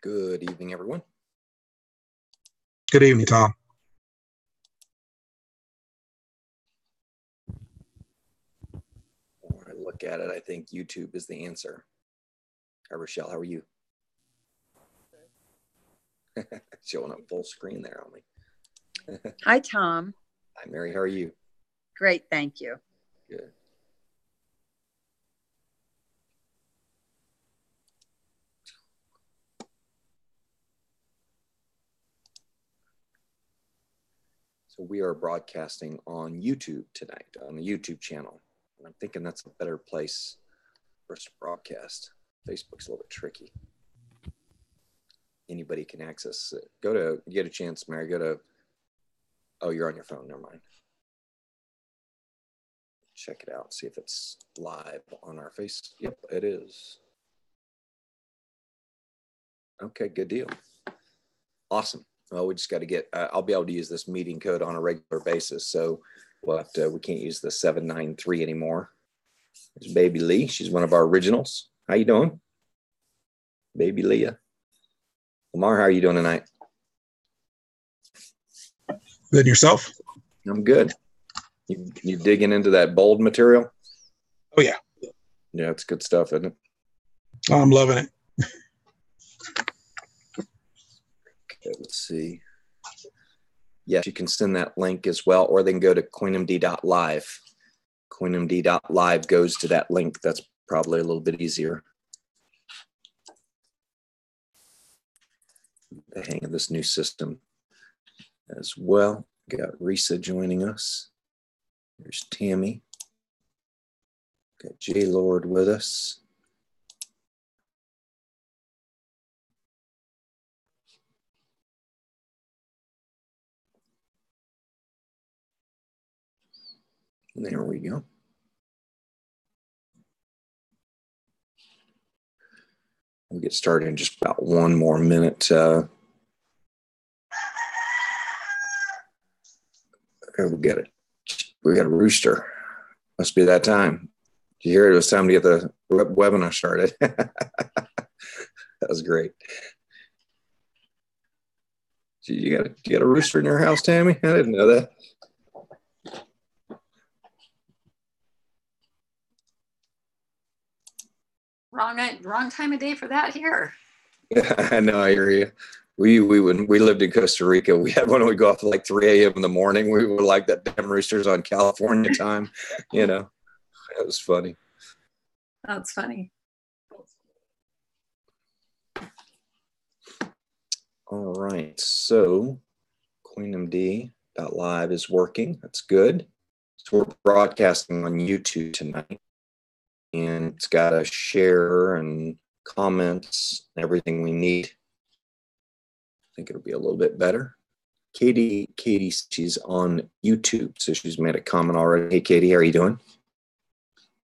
Good evening, everyone. Good evening, Tom. When I look at it, I think YouTube is the answer. Hi, Rochelle, how are you? Showing up full screen there on me. Hi, Tom. Hi, Mary, how are you? Great, thank you. Good. So we are broadcasting on YouTube tonight, on the YouTube channel. And I'm thinking that's a better place for us to broadcast. Facebook's a little bit tricky. Anybody can access it. Get a chance, Mary, oh, you're on your phone, never mind. Check it out, see if it's live on our face. Yep, it is. Okay, good deal. Awesome. Well, we just got to get, I'll be able to use this meeting code on a regular basis. So we can't use the 793 anymore. There's Baby Lee. She's one of our originals. How you doing? Baby Leah. Lamar, how are you doing tonight? Good, and yourself? I'm good. You digging into that bold material? Oh, yeah. Yeah, it's good stuff, isn't it? I'm loving it. Okay, let's see. Yes, you can send that link as well, or they can go to CoinMD.live. CoinMD.live goes to that link. That's probably a little bit easier. The hang of this new system as well. Got Risa joining us. There's Tammy. Got J Lord with us. There we go. We'll get started in just about one more minute. We got it. We got a rooster. Must be that time. Did you hear it? It was time to get the webinar started. That was great. You got a rooster in your house, Tammy? I didn't know that. Wrong time of day for that here. I know, I hear you. We lived in Costa Rica. We had one. We go off at like 3 a.m. in the morning. We were like that damn roosters on California time. You know, it was funny. That's funny. All right, so CoinMD.live is working. That's good. So we're broadcasting on YouTube tonight, and it's got a share and comments and everything we need. I think it'll be a little bit better. Katie, she's on YouTube, so she's made a comment already. Hey, Katie, how are you doing?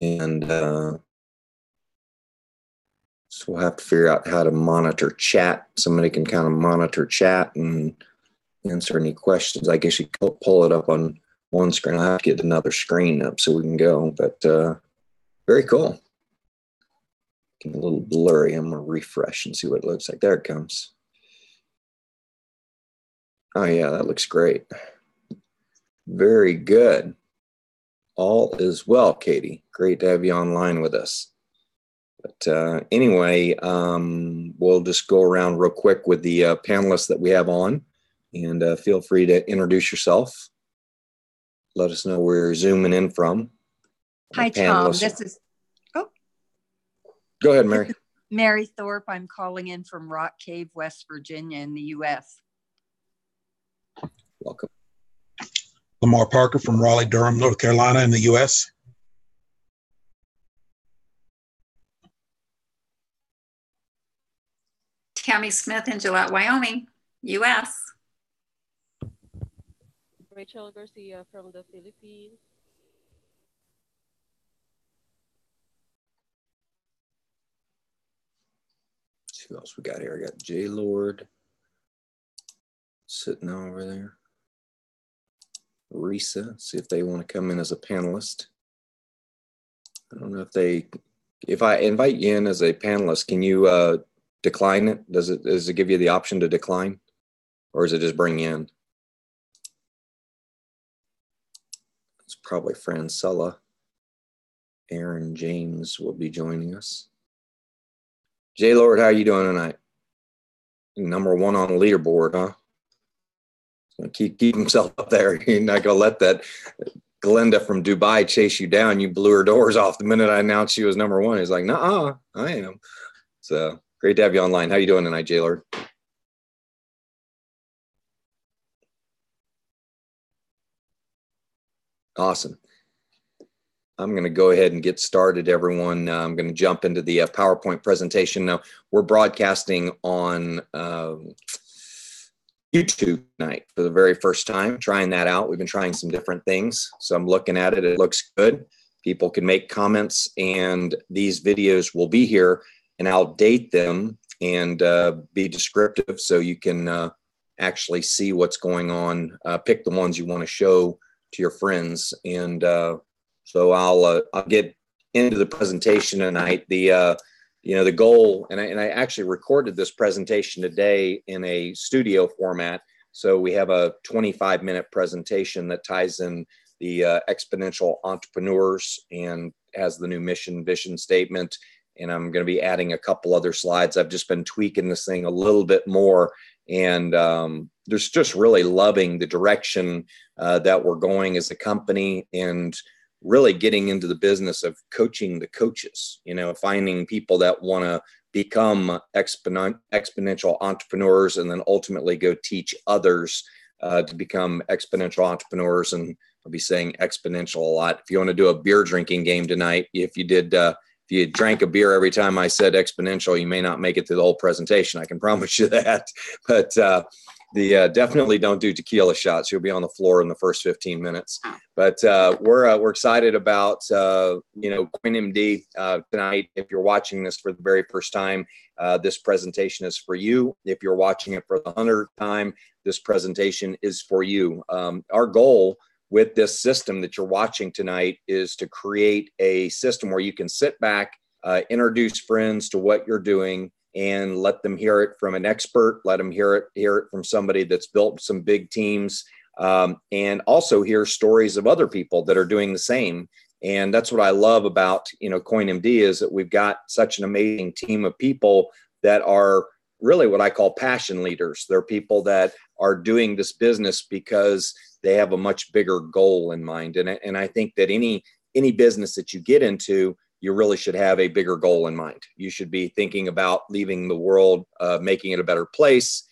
And so we'll have to figure out how to monitor chat. Somebody can kind of monitor chat and answer any questions. I guess you can pull it up on one screen. I'll have to get another screen up so we can go, but very cool. A little blurry. I'm going to refresh and see what it looks like. There it comes. Oh, yeah, that looks great. Very good. All is well, Katie. Great to have you online with us. But anyway, we'll just go around real quick with the panelists that we have on, and feel free to introduce yourself. Let us know where you're zooming in from. Hi, Tom. This is, go ahead, Mary. Mary Thorpe. I'm calling in from Rock Cave, West Virginia in the U.S. Welcome. Lamar Parker from Raleigh, Durham, North Carolina in the U.S. Tammy Smith in Gillette, Wyoming, U.S. Rachel Garcia from the Philippines. Who else we got here? I got J Lord sitting over there. Risa, see if they want to come in as a panelist. I don't know if I invite you in as a panelist, can you decline it? Does it give you the option to decline, or does it just bring you in? It's probably Francella. Aaron James will be joining us. J Lord, how are you doing tonight? Number 1 on the leaderboard, huh? Keep himself up there. You're not gonna let that Glenda from Dubai chase you down. You blew her doors off the minute I announced she was number 1. He's like, "Nuh-uh, I am." So great to have you online. How you doing tonight, J Lord? Awesome. I'm going to go ahead and get started, everyone. I'm going to jump into the PowerPoint presentation. Now, we're broadcasting on YouTube tonight for the very first time, trying that out. We've been trying some different things. So I'm looking at it. It looks good. People can make comments, and these videos will be here, and I'll date them and be descriptive so you can actually see what's going on. Pick the ones you want to show to your friends. And so I'll get into the presentation tonight. The goal, and I actually recorded this presentation today in a studio format. So we have a 25-minute presentation that ties in the exponential entrepreneurs and has the new mission, vision statement. And I'm going to be adding a couple other slides. I've just been tweaking this thing a little bit more. And there's just really loving the direction that we're going as a company, and really getting into the business of coaching the coaches, finding people that want to become exponential entrepreneurs and then ultimately go teach others to become exponential entrepreneurs. And I'll be saying exponential a lot. If you want to do a beer drinking game tonight, if you drank a beer every time I said exponential, you may not make it through the whole presentation. I can promise you that. But definitely don't do tequila shots. You'll be on the floor in the first 15 minutes. But we're excited about CoinMD tonight. If you're watching this for the very first time, this presentation is for you. If you're watching it for the 100th time, this presentation is for you. Our goal with this system that you're watching tonight is to create a system where you can sit back, introduce friends to what you're doing, and let them hear it from an expert, let them hear it from somebody that's built some big teams, and also hear stories of other people that are doing the same. And that's what I love about, CoinMD, is that we've got such an amazing team of people that are really what I call passion leaders. They're people that are doing this business because they have a much bigger goal in mind. And I think that any business that you get into, you really should have a bigger goal in mind. You should be thinking about leaving the world, making it a better place,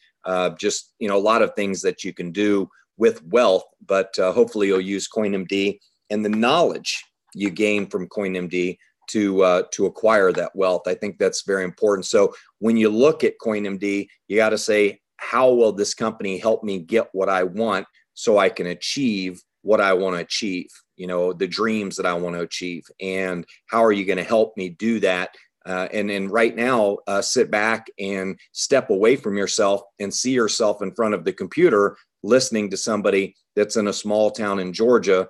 just, a lot of things that you can do with wealth, but hopefully you'll use CoinMD and the knowledge you gain from CoinMD to acquire that wealth. I think that's very important. So when you look at CoinMD, you got to say, how will this company help me get what I want so I can achieve what I want to achieve? The dreams that I want to achieve, and how are you going to help me do that? And then right now, sit back and step away from yourself and see yourself in front of the computer, listening to somebody that's in a small town in Georgia,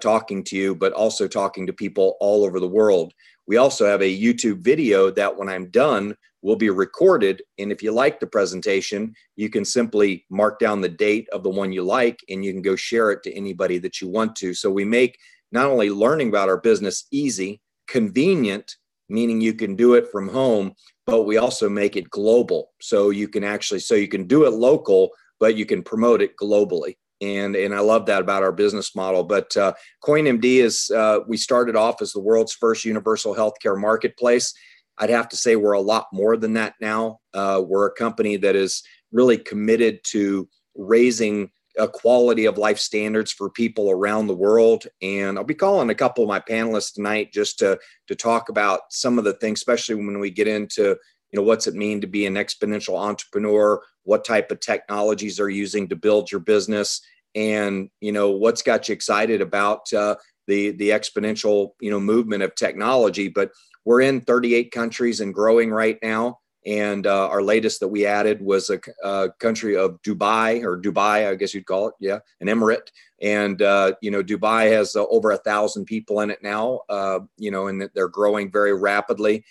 talking to you, but also talking to people all over the world. We also have a YouTube video that when I'm done will be recorded. And if you like the presentation, you can simply mark down the date of the one you like, and you can go share it to anybody that you want to. So we make not only learning about our business easy, convenient, meaning you can do it from home, but we also make it global. So you can do it local, but you can promote it globally. And I love that about our business model. But CoinMD is, we started off as the world's first universal healthcare marketplace. I'd have to say we're a lot more than that now. We're a company that is really committed to raising a quality of life standards for people around the world. And I'll be calling a couple of my panelists tonight just to talk about some of the things, especially when we get into, what's it mean to be an exponential entrepreneur, what type of technologies are you using to build your business, and, what's got you excited about the exponential, movement of technology. But we're in 38 countries and growing right now. And our latest that we added was a country of Dubai, I guess you'd call it. Yeah, an emirate. And, Dubai has over 1,000 people in it now, and they're growing very rapidly.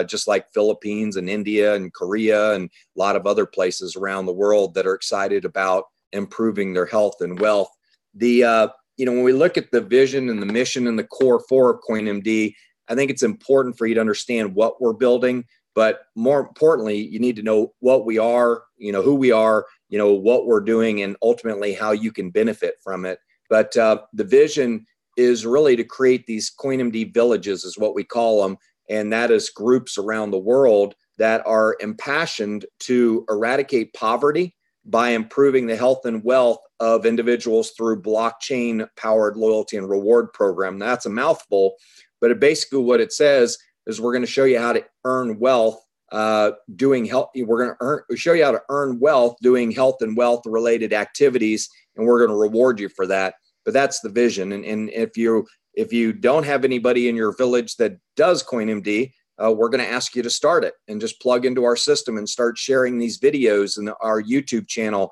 just like Philippines and India and Korea and a lot of other places around the world that are excited about improving their health and wealth. When we look at the vision and the mission and the core for CoinMD, I think it's important for you to understand what we're building, but more importantly, you need to know what we are, who we are, what we're doing, and ultimately how you can benefit from it. But the vision is really to create these CoinMD villages, is what we call them. And that is groups around the world that are impassioned to eradicate poverty by improving the health and wealth of individuals through blockchain-powered loyalty and reward program. That's a mouthful, but basically what it says is we're going to show you how to earn wealth doing health. We're going to show you how to earn wealth doing health and wealth related activities, and we're going to reward you for that. But that's the vision. And if you don't have anybody in your village that does CoinMD, we're going to ask you to start it and just plug into our system and start sharing these videos in our YouTube channel.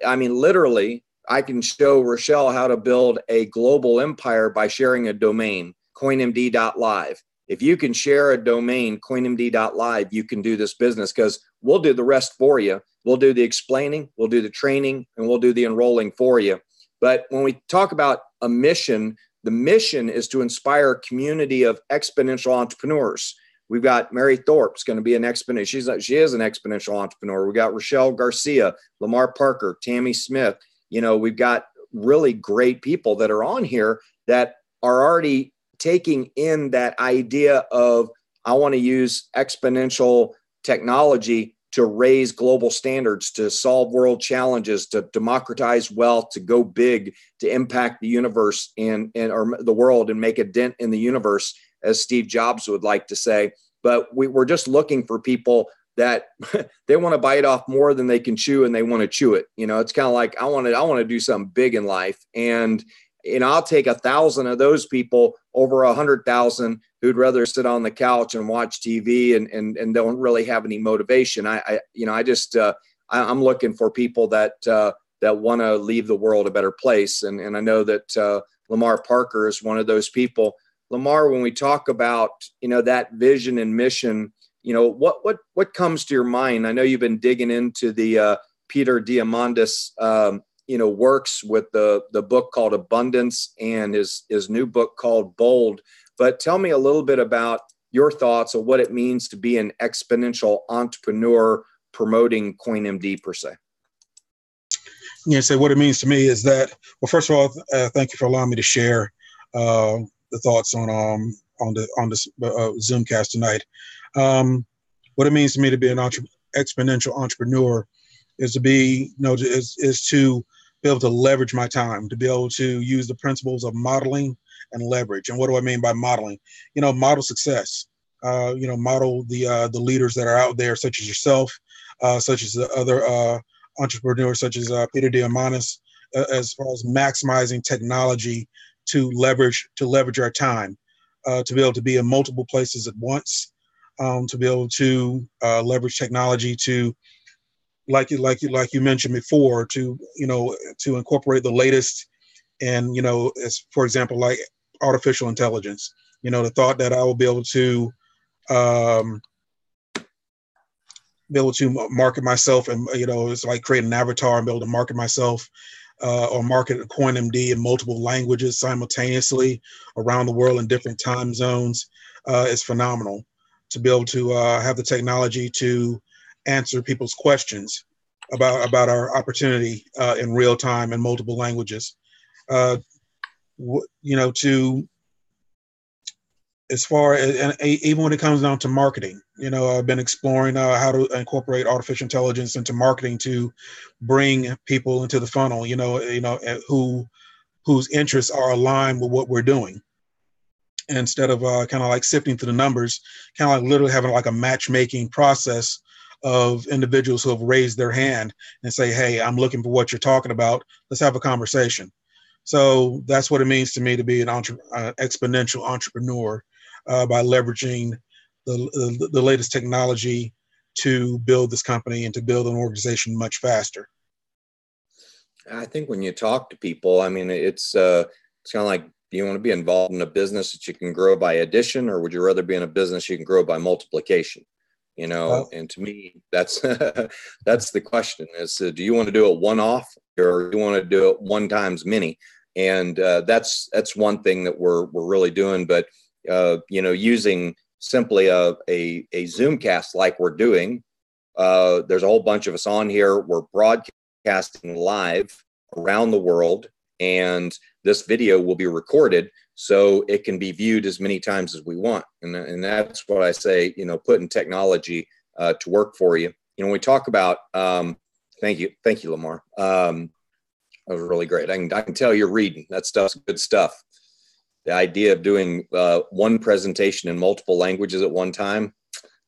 Literally, I can show Rochelle how to build a global empire by sharing a domain, coinmd.live. If you can share a domain, coinmd.live, you can do this business, because we'll do the rest for you. We'll do the explaining, we'll do the training, and we'll do the enrolling for you. But when we talk about a mission, the mission is to inspire a community of exponential entrepreneurs. We've got Mary Thorpe's going to be an exponential. She is an exponential entrepreneur. We've got Rochelle Garcia, Lamar Parker, Tammy Smith. We've got really great people that are on here that are already taking in that idea of, I want to use exponential technology to raise global standards, to solve world challenges, to democratize wealth, to go big, to impact the universe or the world and make a dent in the universe, as Steve Jobs would like to say. But we're just looking for people that they want to bite off more than they can chew, and they want to chew it. It's kind of like, I want to do something big in life. And I'll take 1,000 of those people over 100,000 who'd rather sit on the couch and watch TV and don't really have any motivation. I'm looking for people that want to leave the world a better place. And I know that Lamar Parker is one of those people. Lamar, when we talk about, that vision and mission, what comes to your mind? I know you've been digging into the Peter Diamandis works with the book called Abundance and his new book called Bold. But tell me a little bit about your thoughts of what it means to be an exponential entrepreneur promoting CoinMD per se. So what it means to me is that, well, first of all, thank you for allowing me to share the thoughts on this Zoomcast tonight. What it means to me to be an exponential entrepreneur is to be, is to be able to leverage my time, to be able to use the principles of modeling and leverage. And what do I mean by modeling? Model success. Model the leaders that are out there, such as yourself, such as the other entrepreneurs, such as Peter Diamandis, as far as maximizing technology to leverage our time, to be able to be in multiple places at once, to be able to leverage technology to, like you mentioned before, to incorporate the latest, and as for example, like artificial intelligence. The thought that I will be able to market myself, and it's like create an avatar and be able to market myself or market CoinMD in multiple languages simultaneously around the world in different time zones is phenomenal. To be able to have the technology to answer people's questions about our opportunity in real time in multiple languages. As far as, and even when it comes down to marketing, I've been exploring how to incorporate artificial intelligence into marketing to bring people into the funnel, whose interests are aligned with what we're doing. Instead of kind of like sifting through the numbers, kind of like literally having like a matchmaking process of individuals who have raised their hand and say, hey, I'm looking for what you're talking about. Let's have a conversation. So that's what it means to me to be an exponential entrepreneur, by leveraging the latest technology to build this company and to build an organization much faster. I think when you talk to people, it's kind of like, Do you want to be involved in a business that you can grow by addition, or would you rather be in a business you can grow by multiplication? You know, and to me, that's that's the question: is do you want to do it one off, or do you want to do it one times many? And that's one thing that we're really doing. But you know, using simply a Zoomcast like we're doing, there's a whole bunch of us on here. We're broadcasting live around the world, and this video will be recorded so it can be viewed as many times as we want. And that's what I say, you know, putting technology to work for you. You know, when we talk about, thank you, Lamar. That was really great. I can tell you're reading. That stuff's good stuff. The idea of doing one presentation in multiple languages at one time,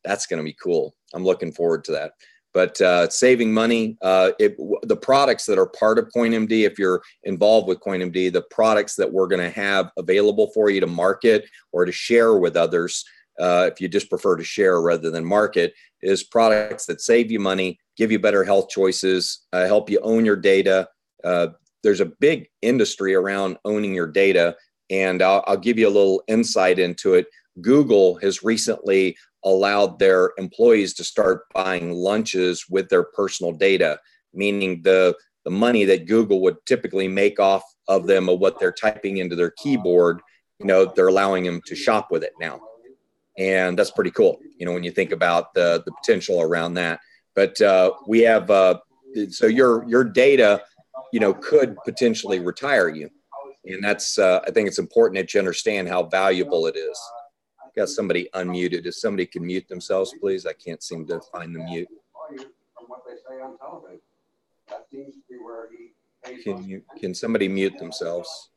that's going to be cool. I'm looking forward to that. But saving money, the products that are part of CoinMD, if you're involved with CoinMD, the products that we're going to have available for you to market or to share with others, if you just prefer to share rather than market, is products that save you money, give you better health choices, help you own your data. There's a big industry around owning your data, and I'll give you a little insight into it. Google has recently allowed their employees to start buying lunches with their personal data, meaning the money that Google would typically make off of them of what they're typing into their keyboard, you know, they're allowing them to shop with it now. And that's pretty cool, you know, when you think about the potential around that. But we have, so your data, you know, could potentially retire you. And that's, I think it's important that you understand how valuable it is. Got somebody unmuted. If somebody can mute themselves, please. I can't seem to find the mute. Can somebody mute themselves?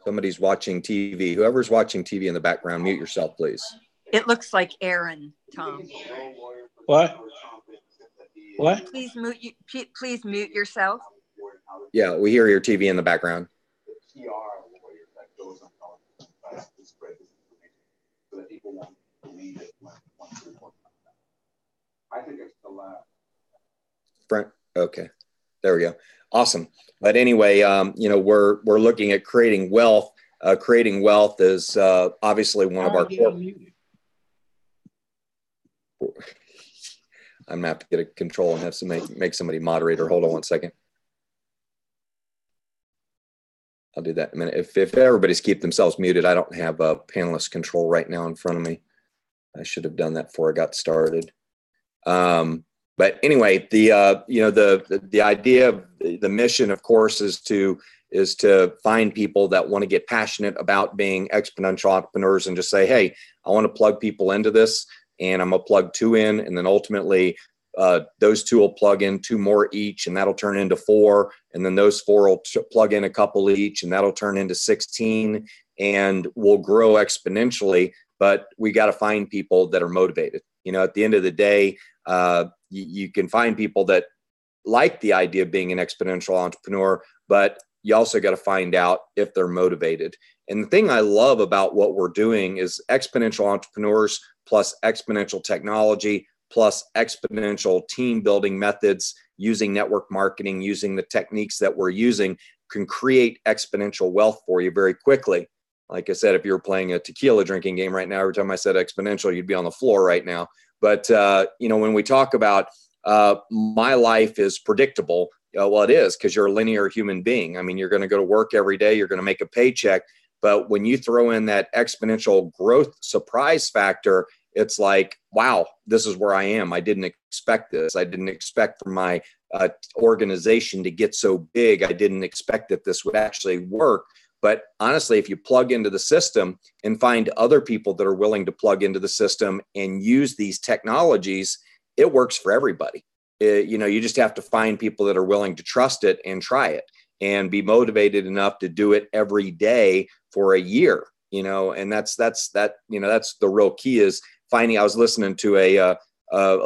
Somebody's watching TV. Whoever's watching TV in the background, mute yourself, please. It looks like Aaron, Tom. What? Please mute yourself. Yeah, we hear your TV in the background. Okay, there we go. Awesome. But anyway, you know, we're looking at creating wealth. Creating wealth is obviously one of our core. I'm gonna have to get a control and have to make somebody moderator. Hold on one second. I'll do that in a minute. If everybody's keep themselves muted, I don't have a panelist control right now in front of me. I should have done that before I got started. But anyway, you know, the idea of the mission, of course, is to find people that want to get passionate about being exponential entrepreneurs and just say, hey, I want to plug people into this, and I'm gonna plug 2 in, and then ultimately those 2 will plug in 2 more each, and that'll turn into 4, and then those 4 will plug in a couple each, and that'll turn into 16, and we'll grow exponentially. But we got to find people that are motivated. You know, at the end of the day, you can find people that like the idea of being an exponential entrepreneur, but you also got to find out if they're motivated. And the thing I love about what we're doing is exponential entrepreneurs plus exponential technology plus exponential team building methods, using network marketing, using the techniques that we're using, can create exponential wealth for you very quickly. Like I said, if you were playing a tequila drinking game right now, every time I said exponential, you'd be on the floor right now. But, you know, when we talk about my life is predictable, well, it is, because you're a linear human being. I mean, you're going to go to work every day. You're going to make a paycheck. But when you throw in that exponential growth surprise factor, it's like, wow, this is where I am. I didn't expect this. I didn't expect for my organization to get so big. I didn't expect that this would actually work. But honestly, if you plug into the system and find other people that are willing to plug into the system and use these technologies, it works for everybody. You know, you just have to find people that are willing to trust it and try it and be motivated enough to do it every day for a year, you know, and that's the real key is finding. I was listening to a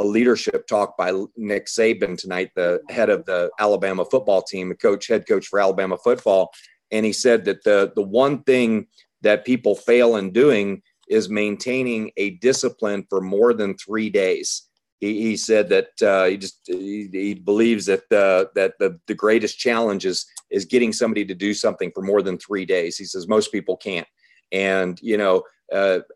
leadership talk by Nick Saban tonight, the head of the Alabama football team, head coach for Alabama football. And he said that the one thing that people fail in doing is maintaining a discipline for more than 3 days. he said that he believes that the greatest challenge is getting somebody to do something for more than 3 days. He says most people can't. And,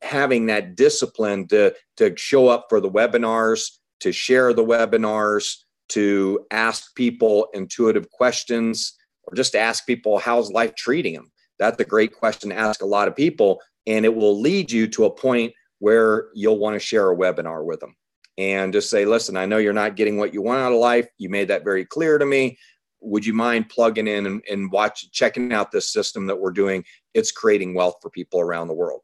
having that discipline to show up for the webinars, to share the webinars, to ask people intuitive questions, or just ask people, how's life treating them? That's a great question to ask a lot of people. And it will lead you to a point where you'll want to share a webinar with them and just say, listen, I know you're not getting what you want out of life. You made that very clear to me. Would you mind plugging in and checking out this system that we're doing? It's creating wealth for people around the world,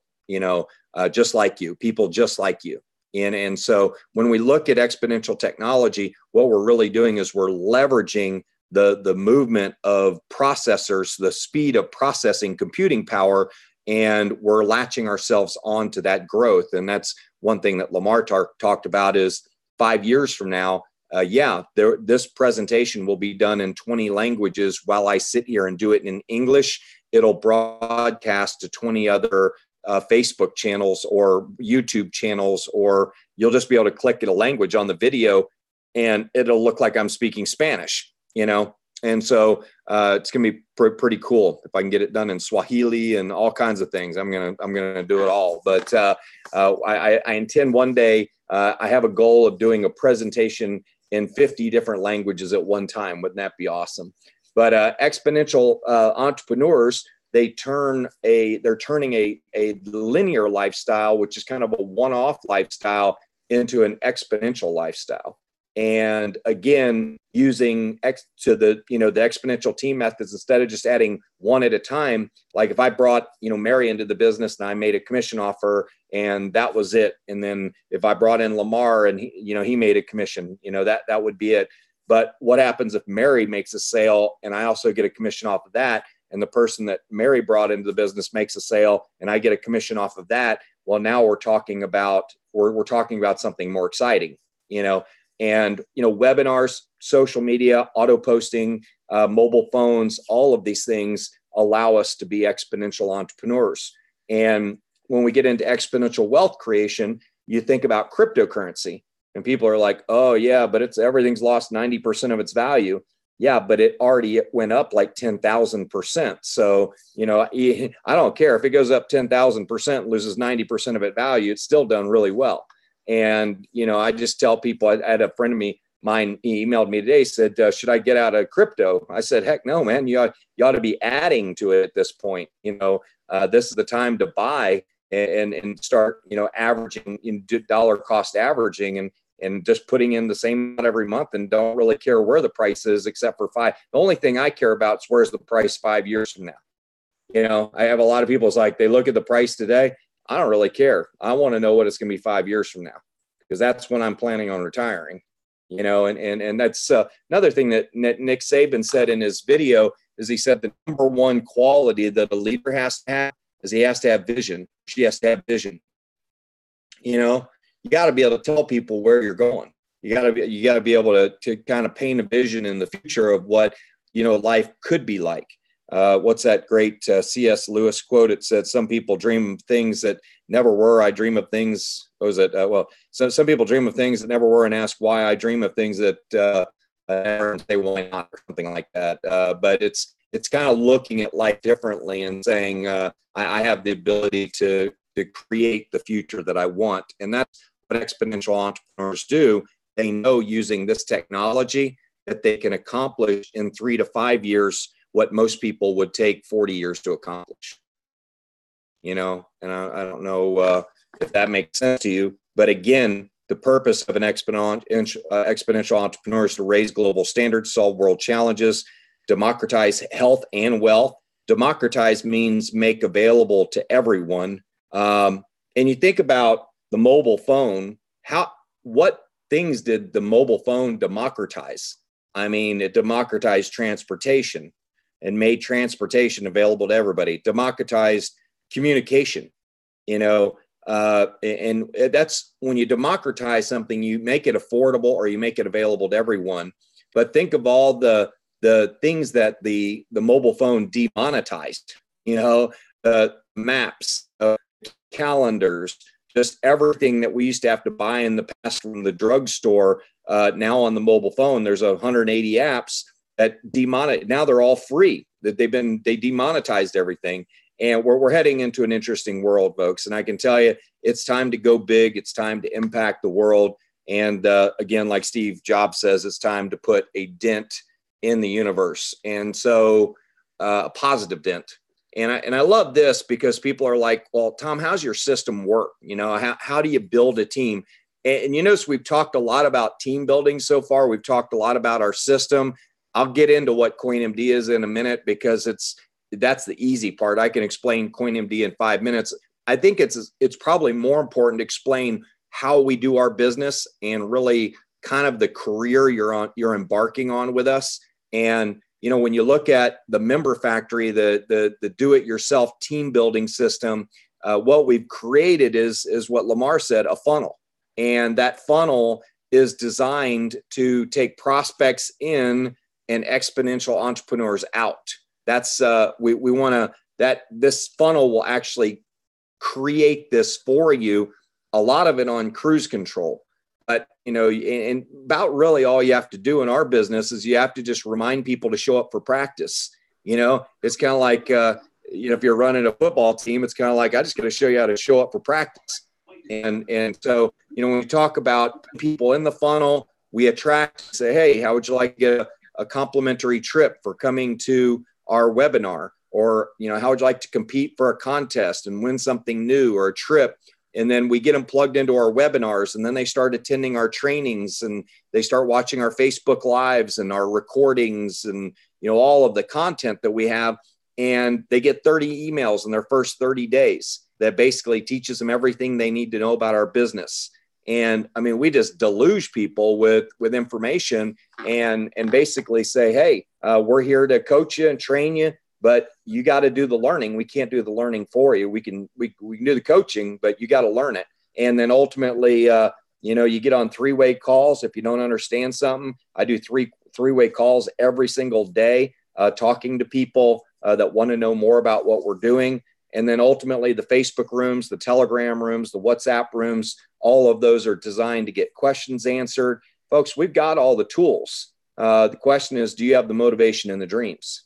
just like you, people just like you. And so when we look at exponential technology, what we're really doing is we're leveraging the movement of processors, the speed of processing computing power, and we're latching ourselves onto that growth. And that's one thing that Lamar talked about is 5 years from now, this presentation will be done in 20 languages while I sit here and do it in English. It'll broadcast to 20 other Facebook channels or YouTube channels, or you'll just be able to click at a language on the video and it'll look like I'm speaking Spanish, And so it's going to be pretty cool if I can get it done in Swahili and all kinds of things. I'm gonna do it all. But I intend one day. I have a goal of doing a presentation in 50 different languages at one time. Wouldn't that be awesome? But exponential entrepreneurs, they're turning a linear lifestyle, which is kind of a one-off lifestyle, into an exponential lifestyle. And again, using the exponential team methods, instead of just adding one at a time. Like if I brought, Mary into the business and I made a commission offer and that was it. And then if I brought in Lamar and he made a commission, that would be it. But what happens if Mary makes a sale and I also get a commission off of that? And the person that Mary brought into the business makes a sale and I get a commission off of that. Well, now we're talking about something more exciting, And, webinars, social media, auto posting, mobile phones, all of these things allow us to be exponential entrepreneurs. And when we get into exponential wealth creation, you think about cryptocurrency and people are like, oh yeah, but everything's lost 90% of its value. Yeah, but it already went up like 10,000%. So, I don't care if it goes up 10,000%, loses 90% of its value, it's still done really well. And, I just tell people, I had a friend of mine, he emailed me today, said, should I get out of crypto? I said, heck no, man, you ought to be adding to it at this point. This is the time to buy and start, averaging in dollar cost averaging and just putting in the same amount every month and don't really care where the price is except for 5. The only thing I care about is where's the price 5 years from now. I have a lot of people, it's like they look at the price today. I don't really care. I want to know what it's going to be 5 years from now, because that's when I'm planning on retiring, and that's another thing that Nick Saban said in his video is he said the number one quality that a leader has to have is he has to have vision. She has to have vision. You got to be able to tell people where you're going. You got to be able to kind of paint a vision in the future of what, life could be like. What's that great C.S. Lewis quote? It said, some people dream of things that never were. I dream of things. So some people dream of things that never were and ask why. I dream of things that never, and say why not, or something like that. But it's kind of looking at life differently and saying, I have the ability to create the future that I want. And that's what exponential entrepreneurs do. They know using this technology that they can accomplish in 3 to 5 years what most people would take 40 years to accomplish. And I don't know if that makes sense to you, but again, the purpose of an exponential entrepreneur is to raise global standards, solve world challenges, democratize health and wealth. Democratize means make available to everyone. And you think about the mobile phone, what things did the mobile phone democratize? I mean, it democratized transportation and made transportation available to everybody, democratized communication, and that's when you democratize something, you make it affordable or you make it available to everyone. But think of all the things that the mobile phone demonetized, maps, calendars, just everything that we used to have to buy in the past from the drugstore, now on the mobile phone, there's 180 apps that now they're all free, that they demonetized everything. And we're heading into an interesting world, folks. And I can tell you, it's time to go big. It's time to impact the world. And again, like Steve Jobs says, it's time to put a dent in the universe. And so a positive dent. And I love this because people are like, well, Tom, how's your system work? You know, how do you build a team? And you notice we've talked a lot about team building so far. We've talked a lot about our system. I'll get into what CoinMD is in a minute because that's the easy part. I can explain CoinMD in 5 minutes. I think it's probably more important to explain how we do our business and really kind of the career you're embarking on with us. And you know, when you look at the Member Factory, the do-it-yourself team building system, what we've created is what Lamar said, a funnel. And that funnel is designed to take prospects in and exponential entrepreneurs out. That's we want to, that this funnel will actually create this for you, a lot of it on cruise control. But, you know, and about really all you have to do in our business is you have to just remind people to show up for practice. You know, it's kind of like, you know, if you're running a football team, it's kind of like, I just got to show you how to show up for practice. And so, you know, when we talk about people in the funnel, we attract, say, hey, how would you like to get a complimentary trip for coming to our webinar? Or, you know, how would you like to compete for a contest and win something new or a trip? And then we get them plugged into our webinars, and then they start attending our trainings, and they start watching our Facebook Lives and our recordings and, you know, all of the content that we have. And they get 30 emails in their first 30 days that basically teaches them everything they need to know about our business. And I mean, we just deluge people with information and basically say, hey, we're here to coach you and train you, but you got to do the learning. We can't do the learning for you. We can do the coaching, but you got to learn it. And then ultimately, you know, you get on three-way calls. If you don't understand something, I do three-way calls every single day, talking to people that want to know more about what we're doing. And then ultimately the Facebook rooms, the Telegram rooms, the WhatsApp rooms, all of those are designed to get questions answered. Folks, we've got all the tools. The question is, do you have the motivation and the dreams?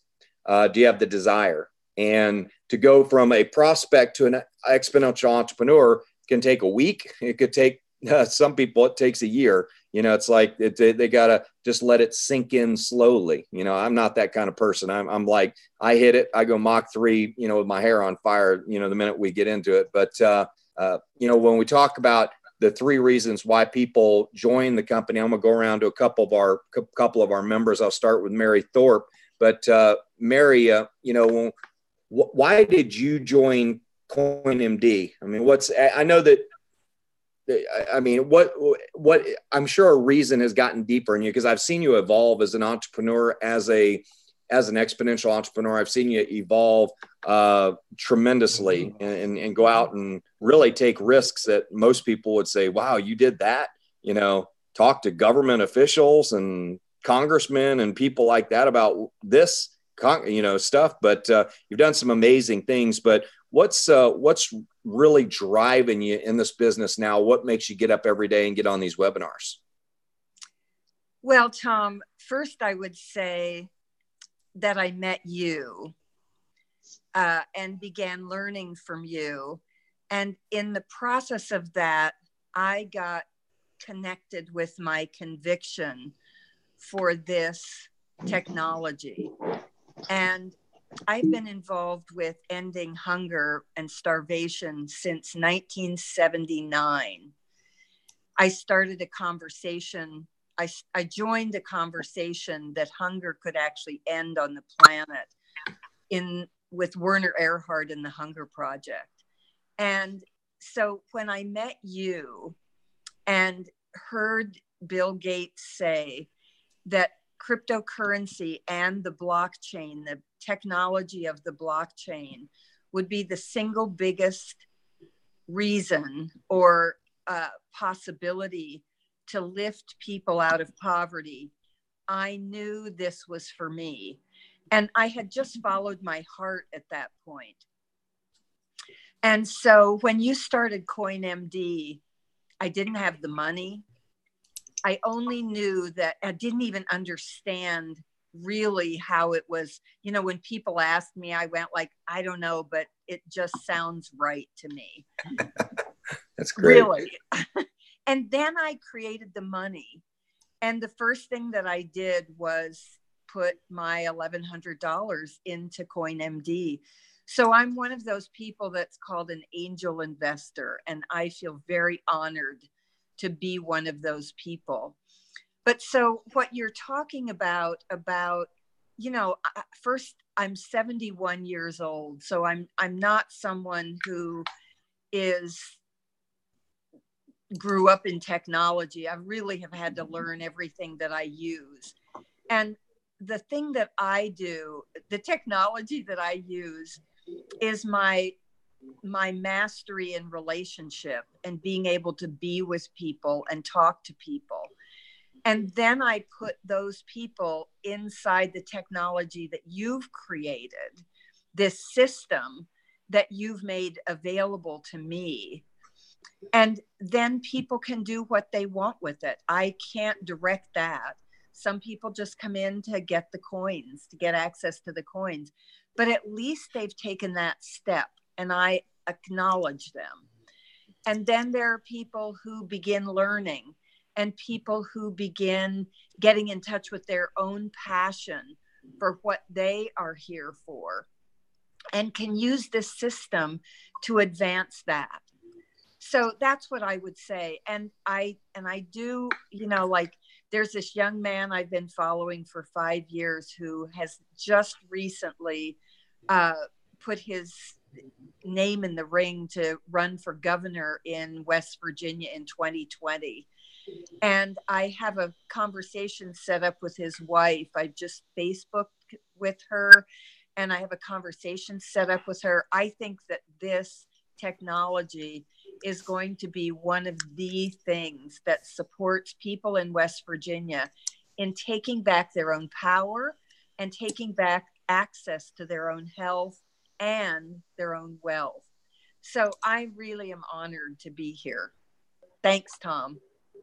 Do you have the desire? And to go from a prospect to an exponential entrepreneur can take a week. It could take some people, it takes a year. You know, it's like they got to just let it sink in slowly. You know, I'm not that kind of person. I'm like, I hit it, I go Mach 3, you know, with my hair on fire, you know, the minute we get into it. But, you know, when we talk about the 3 reasons why people join the company, I'm going to go around to a couple of our members. I'll start with Mary Thorpe. But Mary, you know, why did you join CoinMD? I mean, I know that, I mean, what I'm sure a reason has gotten deeper in you, because I've seen you evolve as an entrepreneur, as an exponential entrepreneur. I've seen you evolve tremendously and go out and really take risks that most people would say, wow, you did that, you know, talk to government officials and congressmen and people like that about this, you know, stuff. But you've done some amazing things. But what's really driving you in this business now? What makes you get up every day and get on these webinars? Well, Tom, first I would say that I met you and began learning from you. And in the process of that, I got connected with my conviction for this technology. And I've been involved with ending hunger and starvation since 1979. I started a conversation. I joined a conversation that hunger could actually end on the planet with Werner Erhard and the Hunger Project. And so when I met you and heard Bill Gates say that cryptocurrency and the blockchain, the technology of the blockchain, would be the single biggest reason or possibility to lift people out of poverty, I knew this was for me. And I had just followed my heart at that point. And so when you started CoinMD, I didn't have the money. I only knew that I didn't even understand really how it was. You know, when people asked me, I went like, I don't know, but it just sounds right to me. That's great. Really. And then I created the money. And the first thing that I did was put my $1,100 into CoinMD. So I'm one of those people that's called an angel investor. And I feel very honored to be one of those people. But so what you're talking about, you know, first, I'm 71 years old. So I'm not someone who grew up in technology. I really have had to learn everything that I use. And the thing that I do, the technology that I use is my mastery in relationship and being able to be with people and talk to people. And then I put those people inside the technology that you've created, this system that you've made available to me. And then people can do what they want with it. I can't direct that. Some people just come in to get the coins, to get access to the coins. But at least they've taken that step, and I acknowledge them. And then there are people who begin learning, and people who begin getting in touch with their own passion for what they are here for, and can use this system to advance that. So that's what I would say. And I do, you know, like there's this young man I've been following for 5 years who has just recently put his name in the ring to run for governor in West Virginia in 2020. And I have a conversation set up with his wife. I just Facebooked with her, and I have a conversation set up with her. I think that this technology is going to be one of the things that supports people in West Virginia in taking back their own power and taking back access to their own health and their own wealth. So I really am honored to be here. Thanks, Tom.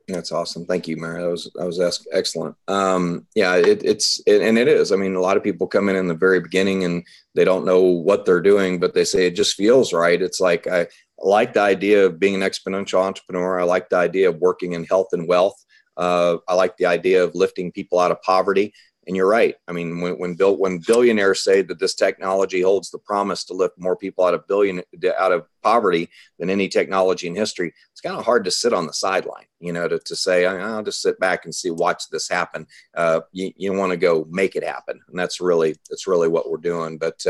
That's awesome. Thank you, Mary. That was excellent. Yeah, it is. I mean, a lot of people come in the very beginning and they don't know what they're doing, but they say it just feels right. It's like, I like the idea of being an exponential entrepreneur. I like the idea of working in health and wealth. I like the idea of lifting people out of poverty. And you're right. I mean, when billionaires say that this technology holds the promise to lift more people out of poverty than any technology in history, it's kind of hard to sit on the sideline, you know, to say, I'll just sit back and watch this happen. You want to go make it happen. And that's really what we're doing. But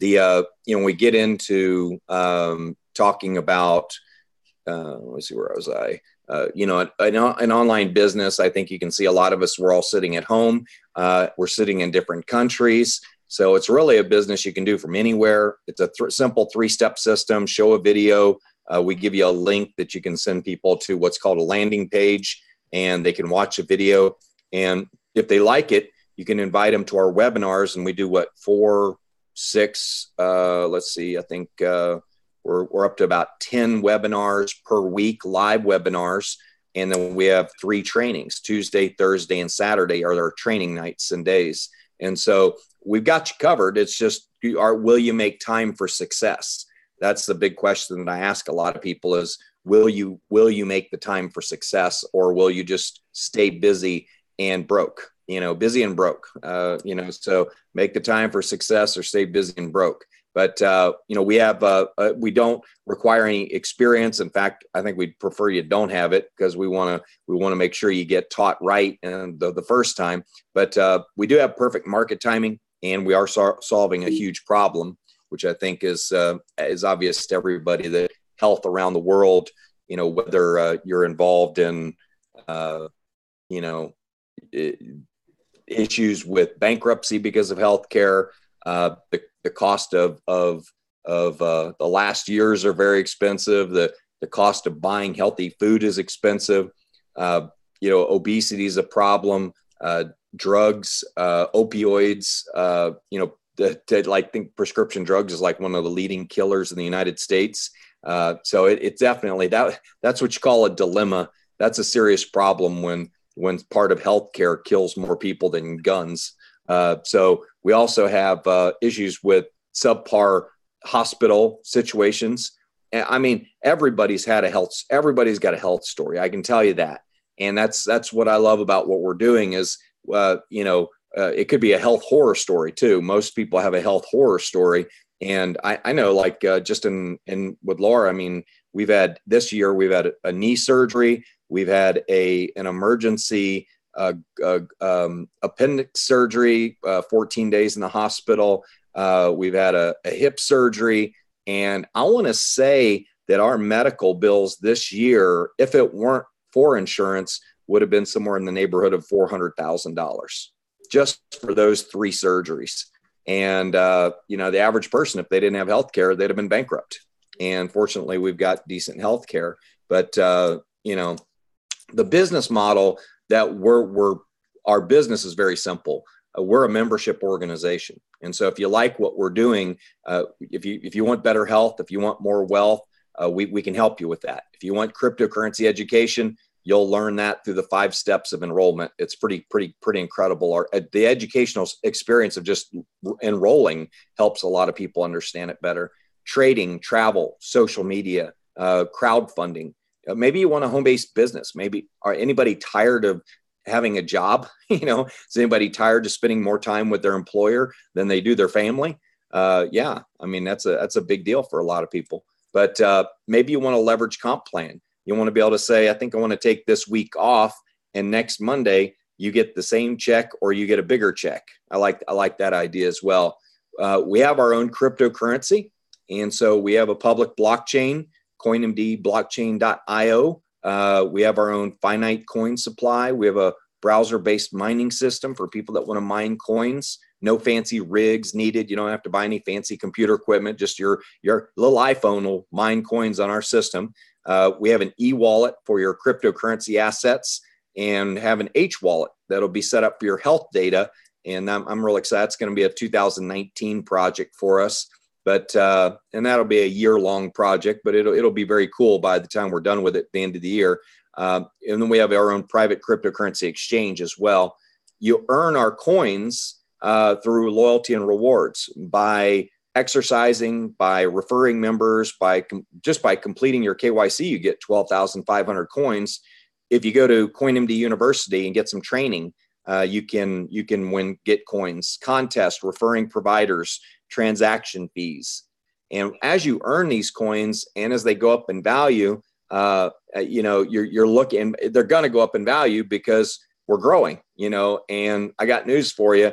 we get into talking about, let's see, where was I? An online business, I think you can see a lot of us, we're all sitting at home. We're sitting in different countries. So it's really a business you can do from anywhere. It's a simple 3-step system. Show a video. We give you a link that you can send people to what's called a landing page, and they can watch a video. And if they like it, you can invite them to our webinars. And we do 4, 6, let's see, I think we're up to about 10 webinars per week, live webinars. And then we have 3 trainings, Tuesday, Thursday, and Saturday are our training nights and days. And so we've got you covered. It's just, will you make time for success? That's the big question that I ask a lot of people is, will you make the time for success, or will you just stay busy and broke, busy and broke, so make the time for success or stay busy and broke. But, we don't require any experience. In fact, I think we'd prefer you don't have it, because we want to make sure you get taught right and the first time. But we do have perfect market timing, and we are solving a huge problem, which I think is obvious to everybody, that health around the world, whether you're involved in, issues with bankruptcy because of healthcare, the cost of the last years are very expensive. The cost of buying healthy food is expensive. Obesity is a problem. Drugs, opioids, think prescription drugs is like one of the leading killers in the United States. So it's definitely that's what you call a dilemma. That's a serious problem when part of healthcare kills more people than guns. So we also have issues with subpar hospital situations. I mean, everybody's got a health story. I can tell you that. And that's what I love about what we're doing is, it could be a health horror story too. Most people have a health horror story. And I know just in with Laura, I mean, this year we've had a knee surgery. We've had an emergency appendix surgery, 14 days in the hospital. We've had a hip surgery. And I want to say that our medical bills this year, if it weren't for insurance, would have been somewhere in the neighborhood of $400,000 just for those 3 surgeries. And, the average person, if they didn't have health care, they'd have been bankrupt. And fortunately, we've got decent health care. But, the business model that our business is very simple. We're a membership organization. And so if you like what we're doing, if you want better health, if you want more wealth, we can help you with that. If you want cryptocurrency education, you'll learn that through the 5 steps of enrollment. It's pretty incredible. The educational experience of just enrolling helps a lot of people understand it better. Trading, travel, social media, crowdfunding. Maybe you want a home-based business. Maybe anybody tired of having a job? Is anybody tired of spending more time with their employer than they do their family? Yeah, I mean, that's a big deal for a lot of people. But maybe you want a leverage comp plan. You want to be able to say, I think I want to take this week off, and next Monday you get the same check or you get a bigger check. I like that idea as well. We have our own cryptocurrency, and so we have a public blockchain, CoinMD blockchain.io. We have our own finite coin supply. We have a browser-based mining system for people that want to mine coins. No fancy rigs needed. You don't have to buy any fancy computer equipment. Just your little iPhone will mine coins on our system. We have an e-wallet for your cryptocurrency assets, and have an H-wallet that'll be set up for your health data. And I'm real excited. It's going to be a 2019 project for us. But and that'll be a year-long project, but it'll be very cool by the time we're done with it at the end of the year. And then we have our own private cryptocurrency exchange as well. You earn our coins through loyalty and rewards by exercising, by referring members, by completing your KYC. You get 12,500 coins. If you go to CoinMD University and get some training, you can get coins, contests, referring providers, transaction fees. And as you earn these coins and as they go up in value, you're looking, they're going to go up in value because we're growing, and I got news for you.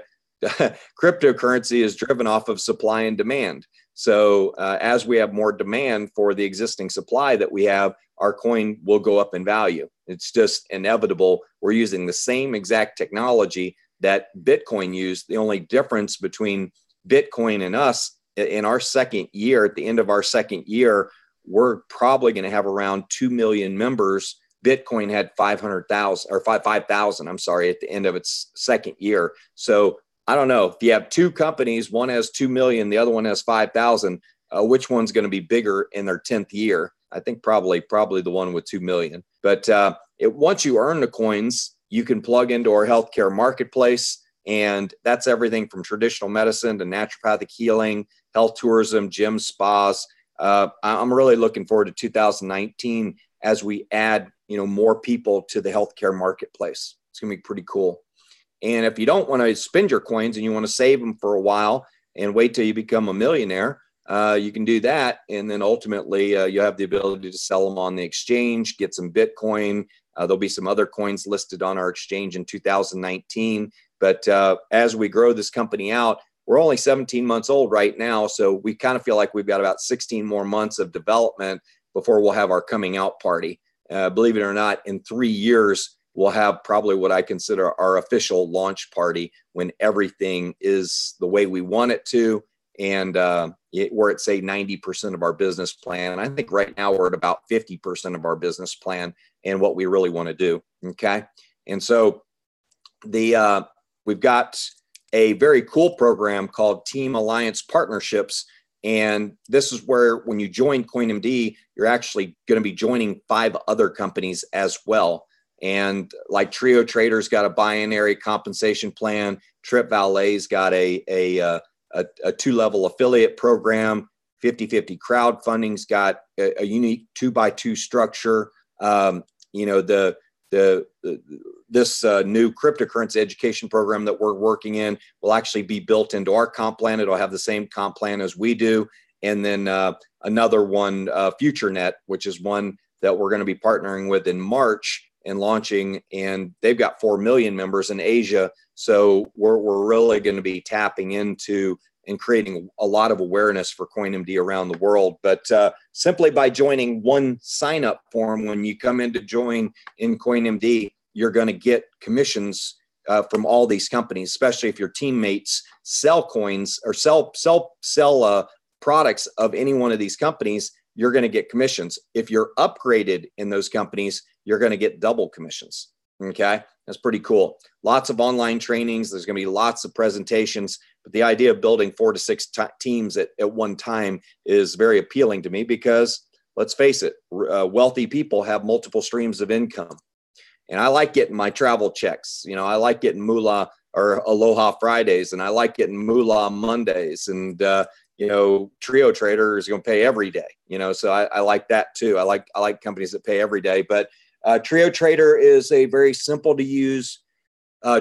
Cryptocurrency is driven off of supply and demand. So as we have more demand for the existing supply that we have, our coin will go up in value. It's just inevitable. We're using the same exact technology that Bitcoin used. The only difference between Bitcoin and us in our second year, at the end of our second year, we're probably going to have around 2 million members. Bitcoin had 500,000 or 5,000, I'm sorry, at the end of its second year. So I don't know if you have 2 companies, one has 2 million, the other one has 5,000, which one's going to be bigger in their 10th year? I think probably the one with 2 million. But once you earn the coins, you can plug into our healthcare marketplace. And that's everything from traditional medicine to naturopathic healing, health tourism, gyms, spas. I'm really looking forward to 2019 as we add, more people to the healthcare marketplace. It's going to be pretty cool. And if you don't want to spend your coins and you want to save them for a while and wait till you become a millionaire, you can do that. And then ultimately you have the ability to sell them on the exchange, get some Bitcoin. There'll be some other coins listed on our exchange in 2019. But as we grow this company out, we're only 17 months old right now. So we kind of feel like we've got about 16 more months of development before we'll have our coming out party. Believe it or not, in 3 years, we'll have probably what I consider our official launch party when everything is the way we want it to. And we're at, say, 90% of our business plan. And I think right now we're at about 50% of our business plan and what we really want to do. Okay. And so we've got a very cool program called Team Alliance Partnerships. And this is where when you join CoinMD, you're actually going to be joining 5 other companies as well. And like Trio Trader's got a binary compensation plan. Trip Valet's got a 2-level affiliate program. 50/50 crowdfunding's got a unique 2x2 structure. You know, this new cryptocurrency education program that we're working in will actually be built into our comp plan. It'll have the same comp plan as we do. And then another one, FutureNet, which is one that we're going to be partnering with in March and launching. And they've got 4 million members in Asia. So we're really going to be tapping into and creating a lot of awareness for CoinMD around the world. But simply by joining one sign-up form when you come in to join in CoinMD, you're going to get commissions from all these companies, especially if your teammates sell coins or sell products of any one of these companies, you're going to get commissions. If you're upgraded in those companies, you're going to get double commissions. Okay, that's pretty cool. Lots of online trainings. There's going to be lots of presentations. But the idea of building 4 to 6 teams at one time is very appealing to me because, let's face it, wealthy people have multiple streams of income. And I like getting my travel checks. You know, I like getting moolah or Aloha Fridays, and I like getting moolah Mondays. And, you know, Trio Trader is going to pay every day, you know, so I like that too. I like companies that pay every day. But Trio Trader is a very simple to use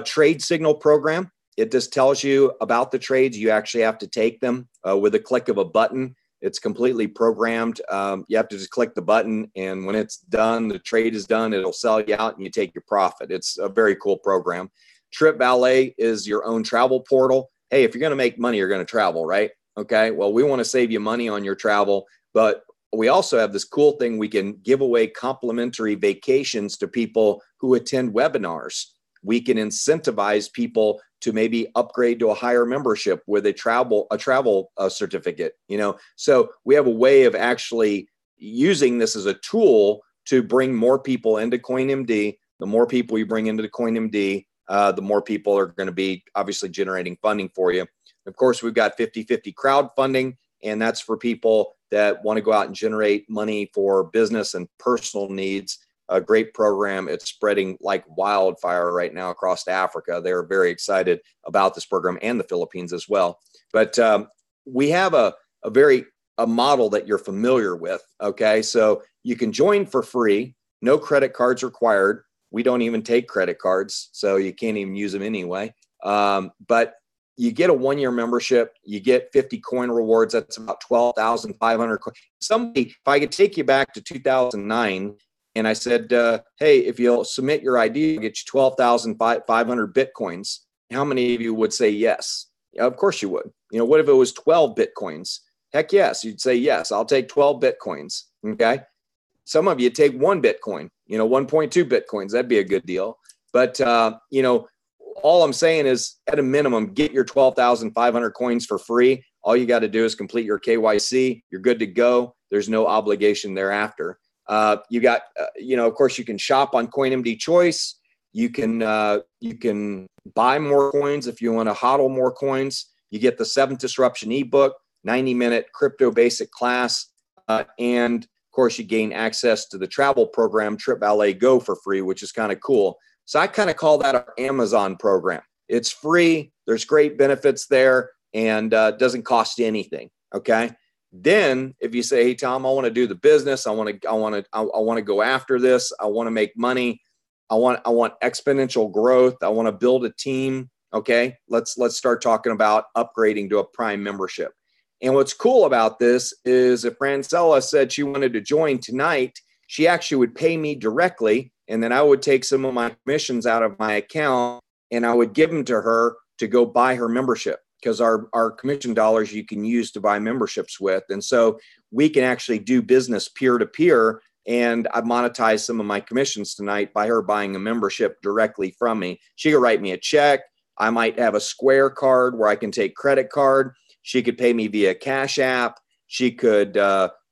trade signal program. It just tells you about the trades. You actually have to take them with a click of a button. It's completely programmed. You have to just click the button, and when it's done, the trade is done, it'll sell you out and you take your profit. It's a very cool program. Trip Valet is your own travel portal. Hey, if you're going to make money, you're going to travel, right? Okay, well, we want to save you money on your travel, but we also have this cool thing. We can give away complimentary vacations to people who attend webinars. We can incentivize people to maybe upgrade to a higher membership with a travel certificate, you know. So we have a way of actually using this as a tool to bring more people into CoinMD. The more people you bring into the CoinMD, the more people are going to be obviously generating funding for you. Of course, we've got 50/50 crowdfunding, and that's for people that want to go out and generate money for business and personal needs. A great program. It's spreading like wildfire right now across Africa. They're very excited about this program, and the Philippines as well. But we have a model that you're familiar with. Okay, so you can join for free. No credit cards required. We don't even take credit cards, so you can't even use them anyway. But you get a 1-year membership. You get 50 coin rewards. That's about 12,500 coins. Somebody, if I could take you back to 2009. And I said, hey, if you'll submit your ID, I'll get you 12,500 Bitcoins. How many of you would say yes? Yeah, of course you would. You know, what if it was 12 Bitcoins? Heck yes, you'd say yes, I'll take 12 Bitcoins, okay? Some of you take 1 Bitcoin, you know, 1.2 Bitcoins. That'd be a good deal. But, you know, all I'm saying is at a minimum, get your 12,500 coins for free. All you got to do is complete your KYC. You're good to go. There's no obligation thereafter. You got, you know, of course, you can shop on CoinMD Choice. You can buy more coins if you want to hodl more coins. You get the 7th Disruption ebook, 90-minute crypto basic class, and of course, you gain access to the travel program Trip Valet Go for free, which is kind of cool. So I kind of call that our Amazon program. It's free. There's great benefits there, and doesn't cost you anything. Okay. Then if you say, hey, Tom, I want to do the business. I want to go after this. I want to make money. I want exponential growth. I want to build a team. Okay. Let's start talking about upgrading to a Prime membership. And what's cool about this is if Francella said she wanted to join tonight, she actually would pay me directly. And then I would take some of my commissions out of my account and I would give them to her to go buy her membership. Because our commission dollars you can use to buy memberships with. And so we can actually do business peer-to-peer, and I monetize some of my commissions tonight by her buying a membership directly from me. She could write me a check. I might have a Square card where I can take credit card. She could pay me via Cash App. She could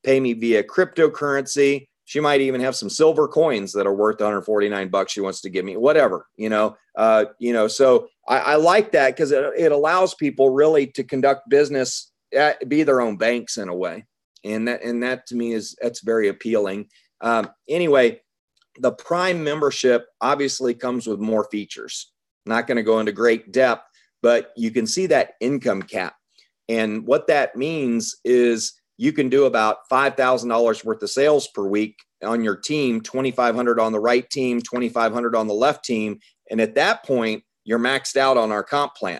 pay me via cryptocurrency. She might even have some silver coins that are worth $149 she wants to give me, whatever, you know. So I like that because it allows people really to conduct business, be their own banks in a way. And that to me that's very appealing. Anyway, the Prime membership obviously comes with more features. Not going to go into great depth, but you can see that income cap. And what that means is you can do about $5,000 worth of sales per week on your team, 2,500 on the right team, 2,500 on the left team. And at that point, you're maxed out on our comp plan.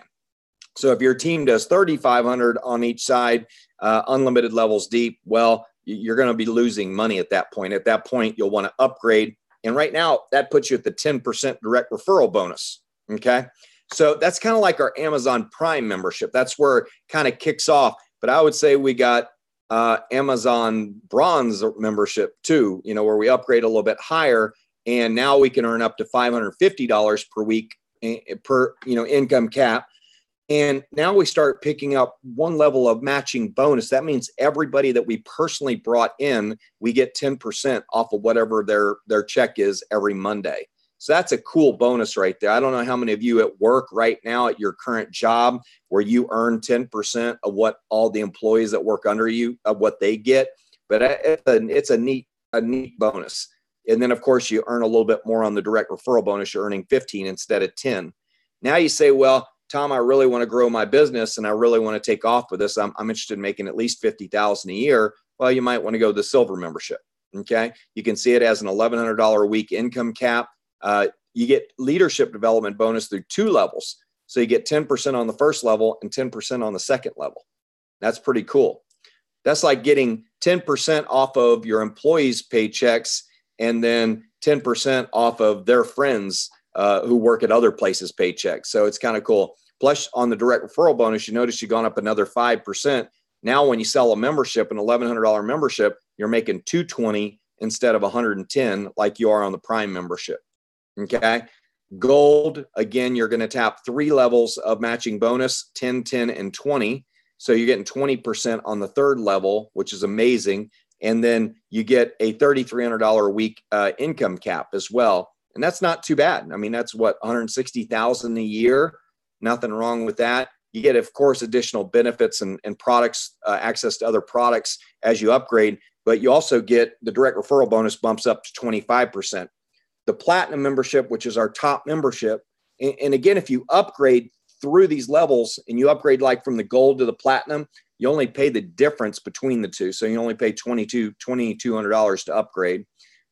So if your team does 3,500 on each side, unlimited levels deep, well, you're going to be losing money at that point. At that point, you'll want to upgrade. And right now, that puts you at the 10% direct referral bonus. Okay. So that's kind of like our Amazon Prime membership. That's where it kind of kicks off. But I would say we got Amazon Bronze membership too, where we upgrade a little bit higher. And now we can earn up to $550 per week per, income cap. And now we start picking up one level of matching bonus. That means everybody that we personally brought in, we get 10% off of whatever their check is every Monday. So that's a cool bonus right there. I don't know how many of you at work right now at your current job where you earn 10% of what all the employees that work under you, of what they get. But it's a neat bonus. And then, of course, you earn a little bit more on the direct referral bonus. You're earning 15 instead of 10. Now you say, well, Tom, I really want to grow my business and I really want to take off with this. I'm interested in making at least $50,000 a year. Well, you might want to go to the silver membership. Okay. You can see it as an $1,100 a week income cap. You get leadership development bonus through 2 levels. So you get 10% on the first level and 10% on the second level. That's pretty cool. That's like getting 10% off of your employees' paychecks and then 10% off of their friends who work at other places' paychecks. So it's kind of cool. Plus, on the direct referral bonus, you notice you've gone up another 5%. Now, when you sell a membership, an $1,100 membership, you're making $220 instead of $110 like you are on the Prime membership. Okay. Gold, again, you're going to tap 3 levels of matching bonus, 10, 10, and 20. So you're getting 20% on the 3rd level, which is amazing. And then you get a $3,300 a week income cap as well. And that's not too bad. I mean, that's what, $160,000 a year. Nothing wrong with that. You get, of course, additional benefits and products, access to other products as you upgrade, but you also get the direct referral bonus bumps up to 25%. The Platinum membership, which is our top membership. And again, if you upgrade through these levels and you upgrade like from the Gold to the Platinum, you only pay the difference between the two. So you only pay $2,200 to upgrade,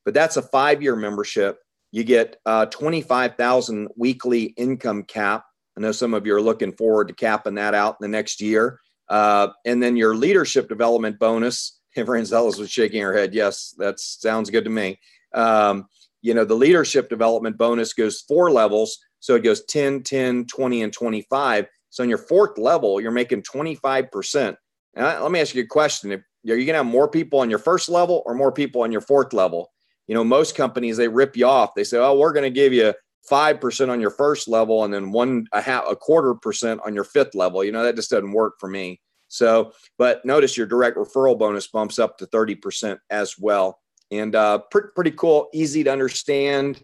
but that's a 5-year membership. You get 25,000 weekly income cap. I know some of you are looking forward to capping that out in the next year. And then your leadership development bonus, everyone's was shaking her head. Yes, that sounds good to me. The leadership development bonus goes 4 levels. So it goes 10, 10, 20, and 25. So on your 4th level, you're making 25%. Now, let me ask you a question. Are you going to have more people on your 1st level or more people on your 4th level? Most companies, they rip you off. They say, oh, we're going to give you 5% on your 1st level and then 1.25% on your 5th level. That just doesn't work for me. So, but notice your direct referral bonus bumps up to 30% as well. And pretty cool, easy to understand.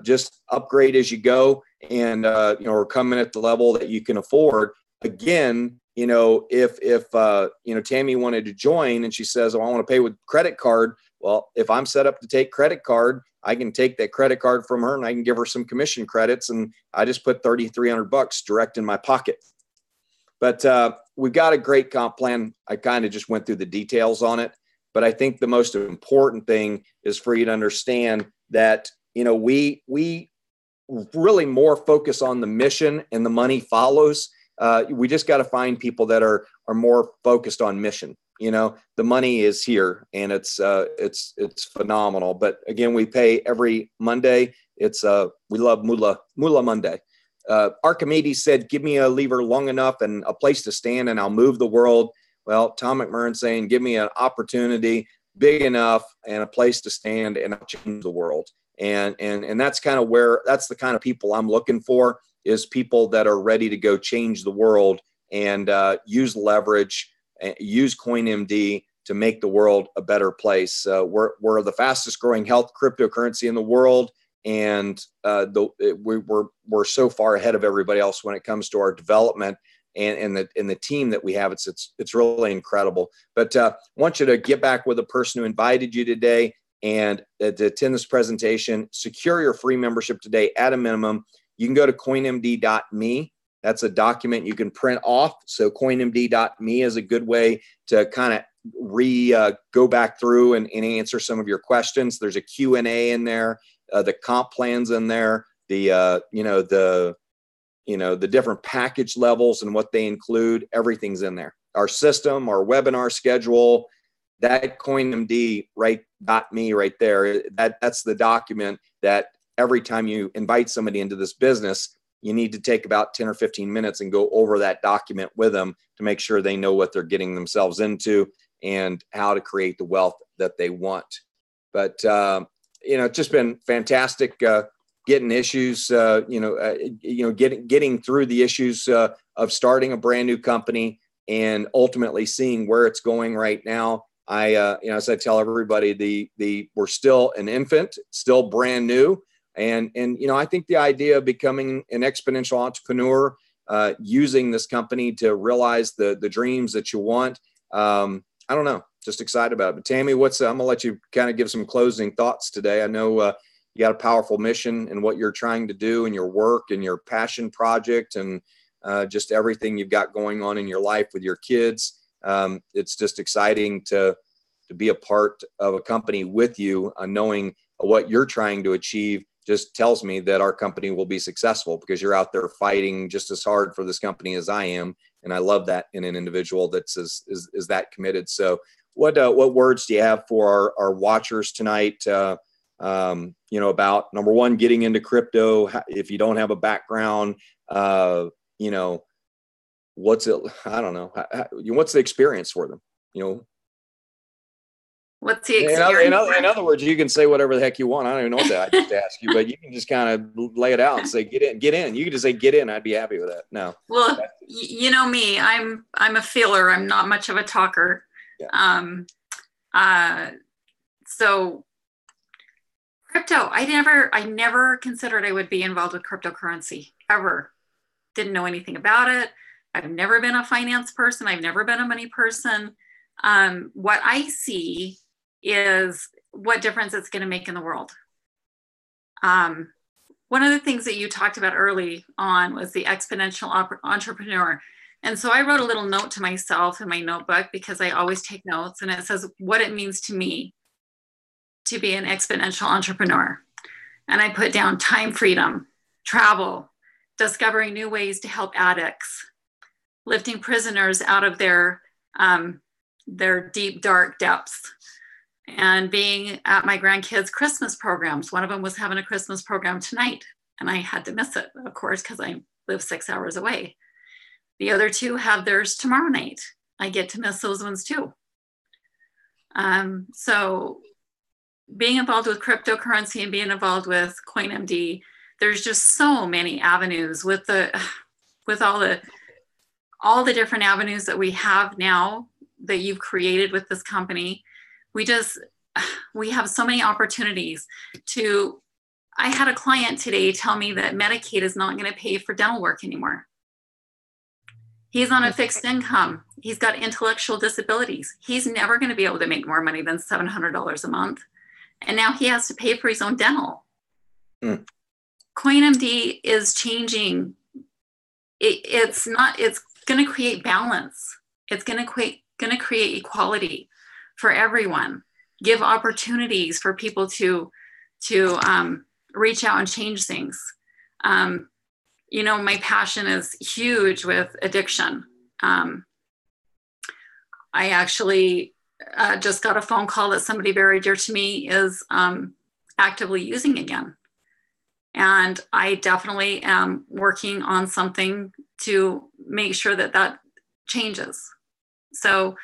Just upgrade as you go, and we're coming at the level that you can afford. Again, if Tammy wanted to join and she says, "Oh, I want to pay with credit card," well, if I'm set up to take credit card, I can take that credit card from her and I can give her some commission credits, and I just put $3,300 direct in my pocket. But we've got a great comp plan. I kind of just went through the details on it. But I think the most important thing is for you to understand that, we really more focus on the mission and the money follows. We just got to find people that are more focused on mission. The money is here and it's phenomenal. But again, we pay every Monday. We love Moolah Monday. Archimedes said, "Give me a lever long enough and a place to stand and I'll move the world." Well, Tom McMurran saying, "Give me an opportunity big enough and a place to stand and I'll change the world." And that's kind of that's the kind of people I'm looking for, is people that are ready to go change the world and use leverage, use CoinMD to make the world a better place. We're the fastest growing health cryptocurrency in the world. and we're so far ahead of everybody else when it comes to our development and the team that we have. It's really incredible. But I want you to get back with the person who invited you today and to attend this presentation. Secure your free membership today at a minimum. You can go to coinmd.me. That's a document you can print off. So coinmd.me is a good way to kind of go back through and answer some of your questions. There's a Q&A in there, the comp plans in there, the different package levels and what they include. Everything's in there. Our system, our webinar schedule, that CoinMD .me right there. That's the document that every time you invite somebody into this business, you need to take about 10 or 15 minutes and go over that document with them to make sure they know what they're getting themselves into and how to create the wealth that they want. But, it's just been fantastic getting issues, getting through the issues of starting a brand new company and ultimately seeing where it's going right now. As I tell everybody, we're still an infant, still brand new. And I think the idea of becoming an exponential entrepreneur, using this company to realize the dreams that you want, I don't know, just excited about it. But Tammy, I'm gonna let you kind of give some closing thoughts today. I know you got a powerful mission in what you're trying to do in your work and your passion project and just everything you've got going on in your life with your kids. It's just exciting to be a part of a company with you, knowing what you're trying to achieve. Just tells me that our company will be successful because you're out there fighting just as hard for this company as I am. And I love that in an individual that's is that committed. So what words do you have for our watchers tonight? About number one, getting into crypto. If you don't have a background, what's it? I don't know. What's the experience for them? What's the experience? In other words, you can say whatever the heck you want. I don't even know what I just ask you, but you can just kind of lay it out and say, get in. You can just say, get in. I'd be happy with that. No. Well, you know me, I'm a feeler. I'm not much of a talker. Yeah. So crypto, I never considered I would be involved with cryptocurrency ever. Didn't know anything about it. I've never been a finance person. I've never been a money person. What I see is what difference it's going to make in the world. One of the things that you talked about early on was the exponential entrepreneur. And so I wrote a little note to myself in my notebook because I always take notes, and it says what it means to me to be an exponential entrepreneur. And I put down time freedom, travel, discovering new ways to help addicts, lifting prisoners out of their deep, dark depths, and being at my grandkids' Christmas programs. One of them was having a Christmas program tonight, and I had to miss it, of course, because I live 6 hours away. The other two have theirs tomorrow night. I get to miss those ones too. So being involved with cryptocurrency and being involved with CoinMD, there's just so many avenues with all the different avenues that we have now that you've created with this company. We have so many opportunities I had a client today tell me that Medicaid is not going to pay for dental work anymore. He's on a fixed income. He's got intellectual disabilities. He's never going to be able to make more money than $700 a month. And now he has to pay for his own dental. CoinMD is changing. It's going to create balance. It's going to create equality for everyone, give opportunities for people to reach out and change things. My passion is huge with addiction. I actually just got a phone call that somebody very dear to me is actively using again. And I definitely am working on something to make sure that changes. So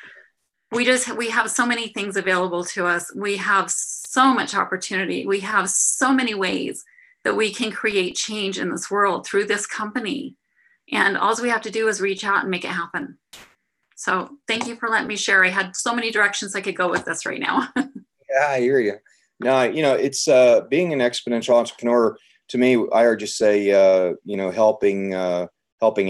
we have so many things available to us. We have so much opportunity. We have so many ways that we can create change in this world through this company. And all we have to do is reach out and make it happen. So thank you for letting me share. I had so many directions I could go with this right now. Yeah, I hear you. No, it's being an exponential entrepreneur. To me, I heard you say, helping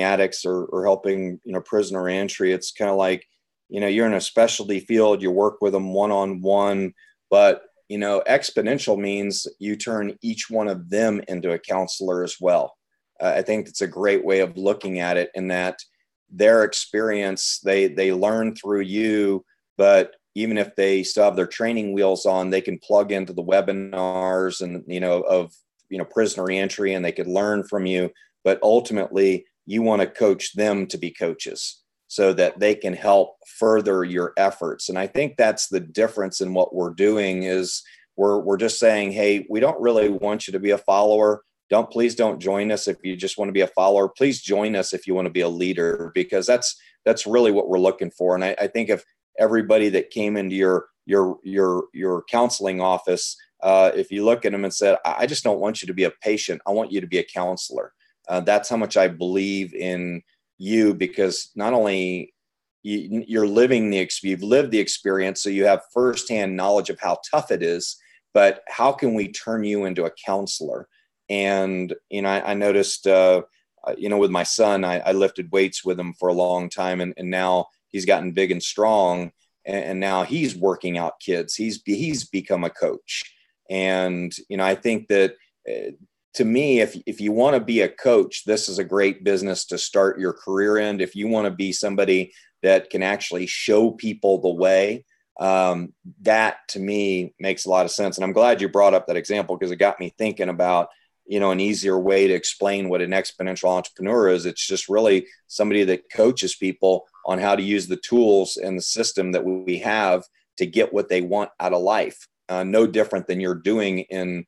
addicts or helping, prisoner reentry. It's kind of like, you're in a specialty field, you work with them one-on-one, but, exponential means you turn each one of them into a counselor as well. I think it's a great way of looking at it, in that their experience, they learn through you, but even if they still have their training wheels on, they can plug into the webinars and, of, prisoner reentry, and they could learn from you. But ultimately, you want to coach them to be coaches so that they can help further your efforts. And I think that's the difference in what we're doing. Is we're just saying, hey, we don't really want you to be a follower. Please don't join us if you just want to be a follower. Please join us if you want to be a leader, because that's really what we're looking for. And I think if everybody that came into your counseling office, if you look at them and said, I just don't want you to be a patient, I want you to be a counselor. That's how much I believe in you, because not only you've lived the experience, so you have firsthand knowledge of how tough it is, but how can we turn you into a counselor? And, I noticed, with my son, I lifted weights with him for a long time, and now he's gotten big and strong, and now he's working out kids. He's become a coach. And, I think that to me, if you want to be a coach, this is a great business to start your career in. If you want to be somebody that can actually show people the way, that to me makes a lot of sense. And I'm glad you brought up that example, because it got me thinking about, an easier way to explain what an exponential entrepreneur is. It's just really somebody that coaches people on how to use the tools and the system that we have to get what they want out of life. No different than you're doing in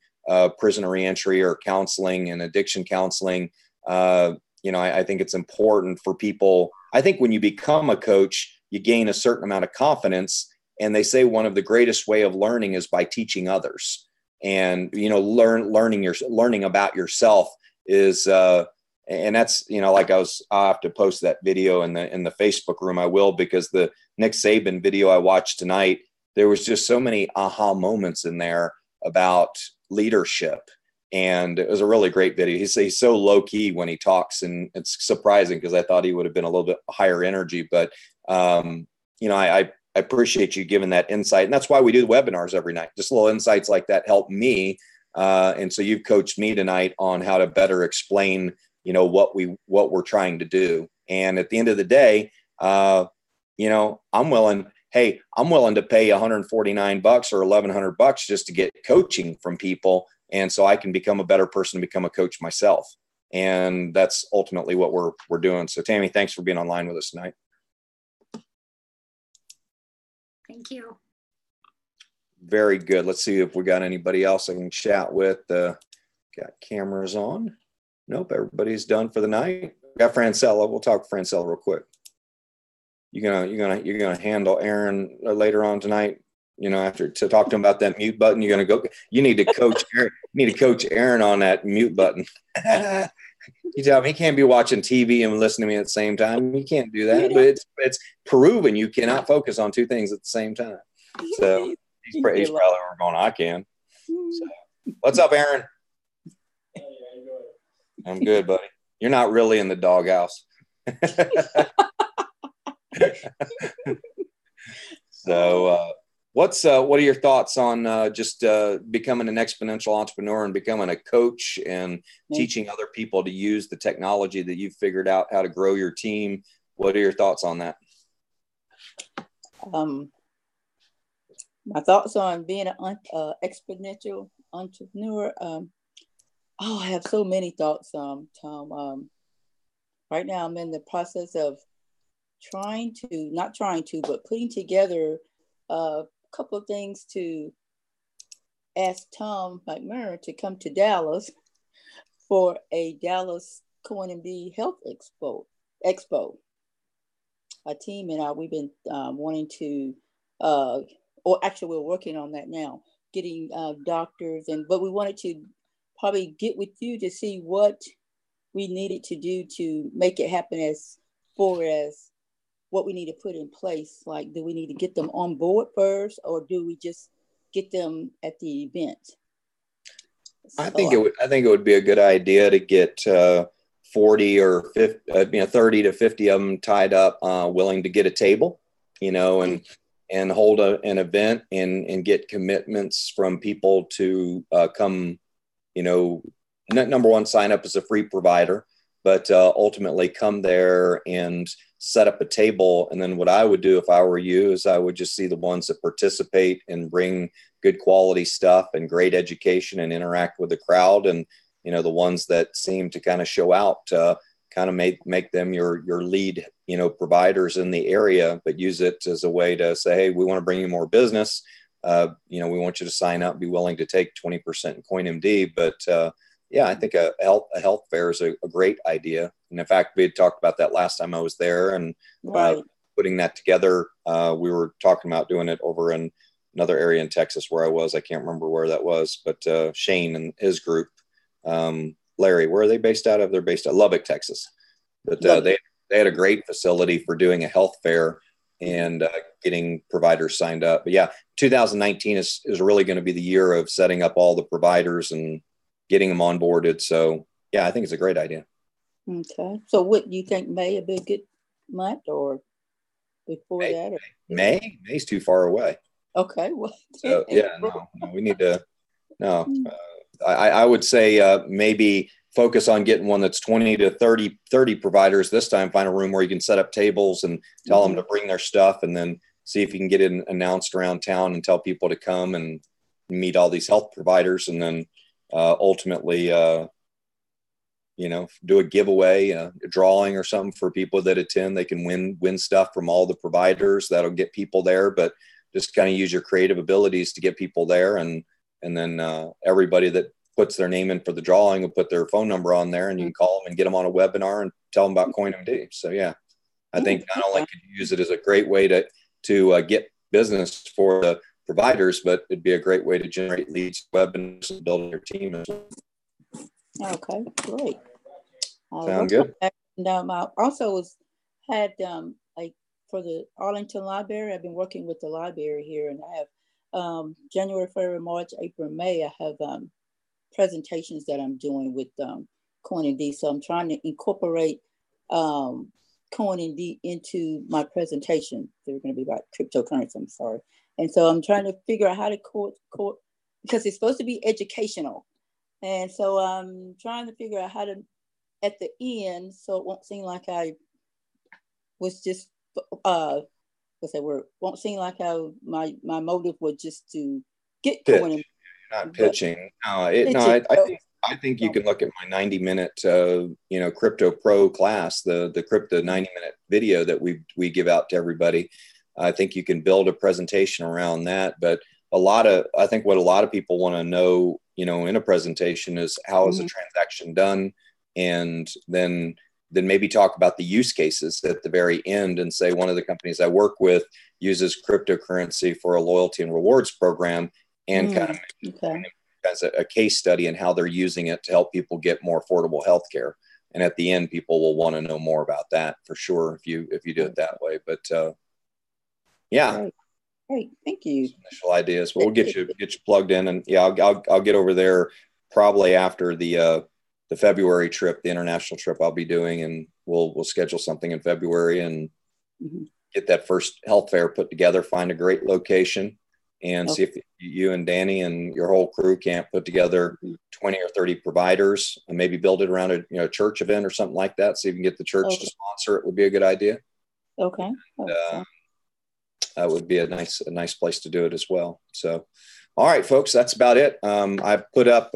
prisoner reentry or counseling and addiction counseling. I think it's important for people. I think when you become a coach, you gain a certain amount of confidence. And they say one of the greatest way of learning is by teaching others. And, learning about yourself is, and that's, I'll have to post that video in the Facebook room. I will, because the Nick Saban video I watched tonight, there was just so many aha moments in there about leadership. And it was a really great video. He's so low key when he talks, and it's surprising, because I thought he would have been a little bit higher energy, but, I appreciate you giving that insight. And that's why we do the webinars every night. Just little insights like that help me. And so you've coached me tonight on how to better explain, what we're trying to do. And at the end of the day, I'm willing to pay $149 or $1,100 just to get coaching from people. And so I can become a better person, become a coach myself. And that's ultimately what we're doing. So Tammy, thanks for being online with us tonight. Thank you. Very good. Let's see if we got anybody else I can chat with. Got cameras on. Nope, everybody's done for the night. Got Francella. We'll talk Francella real quick. You're gonna handle Aaron later on tonight. After to talk to him about that mute button. You're gonna go. You need to coach Aaron. You need to coach Aaron on that mute button. You tell him he can't be watching TV and listening to me at the same time. You can't do that. But it's proven you cannot focus on two things at the same time. So he's probably going, I can. So, what's up, Aaron? I'm good, buddy. You're not really in the doghouse. So what are your thoughts on just becoming an exponential entrepreneur and becoming a coach and teaching other people to use the technology that you've figured out how to grow your team? What are your thoughts on that? My thoughts on being an exponential entrepreneur. I have so many thoughts, Tom. Right now I'm in the process of but putting together a couple of things to ask Tom McMurray to come to Dallas for a Dallas CoinMD Health Expo. A team and I, we've been wanting to, or actually we're working on that now, getting doctors, but we wanted to probably get with you to see what we needed to do to make it happen, as far as what we need to put in place. Like, do we need to get them on board first, or do we just get them at the event. I think it would be a good idea to get 40 or 50, 30 to 50 of them tied up, willing to get a table, and hold an event and get commitments from people to come, number one, sign up as a free provider, but ultimately come there and set up a table. And then what I would do if I were you is I would just see the ones that participate and bring good quality stuff and great education and interact with the crowd. And, the ones that seem to kind of show out, kind of make them your lead, providers in the area, but use it as a way to say, hey, we want to bring you more business. We want you to sign up, be willing to take 20% in CoinMD. But yeah, I think a health fair is a great idea. And in fact, we had talked about that last time I was there, and putting that together. We were talking about doing it over in another area in Texas where I was. I can't remember where that was, but Shane and his group, Larry, where are they based out of? They're based out of Lubbock, Texas. But they had a great facility for doing a health fair and getting providers signed up. But yeah, 2019 is really going to be the year of setting up all the providers and getting them onboarded. So yeah, I think it's a great idea. Okay. So what do you think, May would be a good month, or before that? Or? May's too far away. Okay. Well, so yeah, no, we need to, I would say maybe focus on getting one that's 20 to 30 providers this time. Find a room where you can set up tables and tell them to bring their stuff, and then see if you can get it announced around town and tell people to come and meet all these health providers. And then ultimately, do a giveaway, a drawing or something for people that attend. They can win stuff from all the providers. That'll get people there, but just kind of use your creative abilities to get people there. And then everybody that puts their name in for the drawing will put their phone number on there, and you can call them and get them on a webinar and tell them about CoinMD. So yeah, I think not only could you use it as a great way to get business for the providers, but it'd be a great way to generate leads, webinars, and build your team as well. Okay, great. Sound good. And I also had like for the Arlington Library, I've been working with the library here, and I have January, February, March, April, May. I have presentations that I'm doing with CoinMD. So I'm trying to incorporate CoinMD into my presentation. They're going to be about cryptocurrency. I'm sorry. And so I'm trying to figure out how to because it's supposed to be educational. And so I'm trying to figure out how to, at the end, so it won't seem like I was just, what's that word? Won't seem like my motive was just to get CoinMD. Not pitching. I think you can look at my 90-minute, Crypto Pro class, the crypto 90-minute video that we give out to everybody. I think you can build a presentation around that. But I think what a lot of people want to know, in a presentation is how is a transaction done, and then maybe talk about the use cases at the very end and say one of the companies I work with uses cryptocurrency for a loyalty and rewards program, and kind of as a case study in how they're using it to help people get more affordable healthcare. And at the end, people will want to know more about that for sure if you do it that way. But yeah, great, thank you. Initial ideas, but we'll get you plugged in, and yeah, I'll get over there probably after the February trip, the international trip I'll be doing, and we'll schedule something in February and get that first health fair put together. Find a great location. And see if you and Danny and your whole crew can't put together 20 or 30 providers and maybe build it around a church event or something like that. See if you can get the church to sponsor it. Would be a good idea. Okay. That would be a nice place to do it as well. So, all right, folks, that's about it. I've put up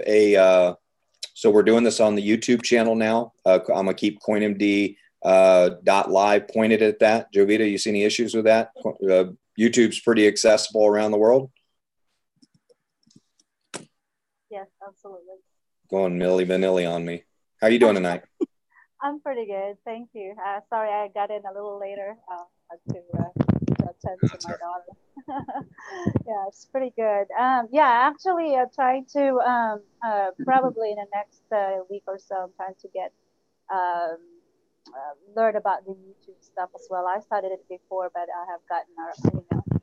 so we're doing this on the YouTube channel now. I'm gonna keep CoinMD .live pointed at that. Jovita, you see any issues with that? YouTube's pretty accessible around the world. Yes, absolutely. Going Milli Vanilli on me. How are you doing tonight? I'm pretty good, thank you. Sorry, I got in a little later to attend to my daughter. Yeah, it's pretty good. Yeah, actually, I'm trying to probably in the next week or so, I'm trying to get learn about the YouTube stuff as well. I started it before, but I have gotten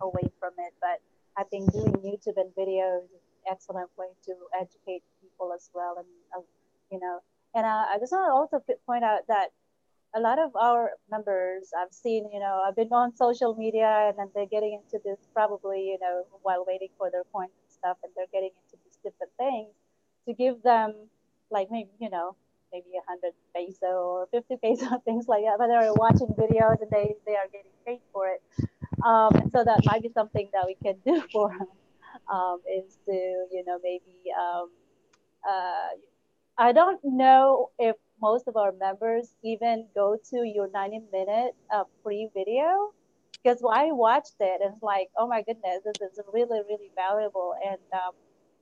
away from it. But I think doing YouTube and videos is an excellent way to educate people as well. And, you know, and I just want to also point out that a lot of our members I've seen, you know, I've been on social media and then they're getting into this probably, you know, while waiting for their coins and stuff, and they're getting into these different things to give them like maybe, you know, maybe 100 peso or 50 peso, things like that, but they're watching videos and they are getting paid for it. And so that might be something that we can do for them, is to, you know, maybe, I don't know if most of our members even go to your 90-minute free video, because I watched it and it's like, oh my goodness, this is really, really valuable. And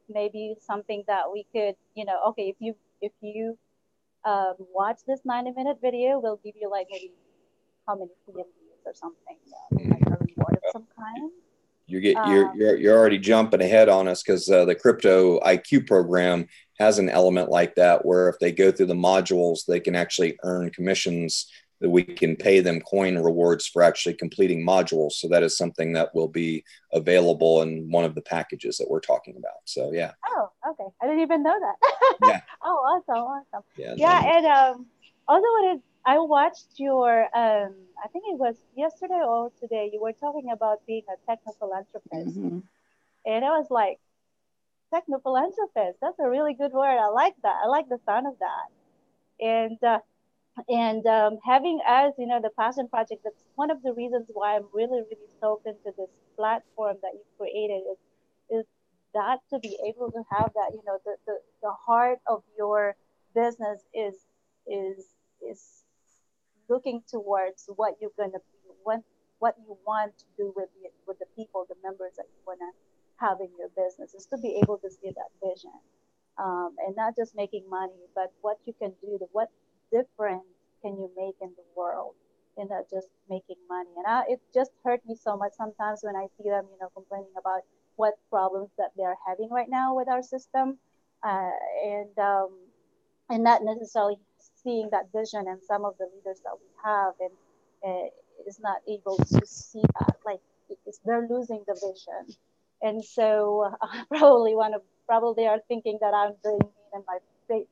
maybe something that we could, you know, okay, if you watch this 90-minute video, we'll give you like maybe how many CMDs or something, like a reward of some kind. You're already jumping ahead on us, because the Crypto IQ program has an element like that, where if they go through the modules, they can actually earn commissions that we can pay them coin rewards for actually completing modules. So that is something that will be available in one of the packages that we're talking about. So yeah. Oh, okay. I didn't even know that. Yeah. Oh, awesome. Yeah. And also I watched your I think it was yesterday or today, you were talking about being a techno-philanthropist. Mm-hmm. And I was like, techno-philanthropist, that's a really good word. I like that. I like the sound of that. And having as, you know, the passion project, that's one of the reasons why I'm really, really stoked into this platform that you created, is that to be able to have that, you know, the heart of your business is looking towards what you're going to be, what you want to do with the people, the members that you want to have in your business, is to be able to see that vision, and not just making money, but what you can do, what difference can you make in the world, and not just making money. And it just hurt me so much sometimes when I see them, you know, complaining about what problems that they're having right now with our system, and not necessarily seeing that vision. And some of the leaders that we have and is not able to see that, like they're losing the vision. And so probably are thinking that I'm very mean in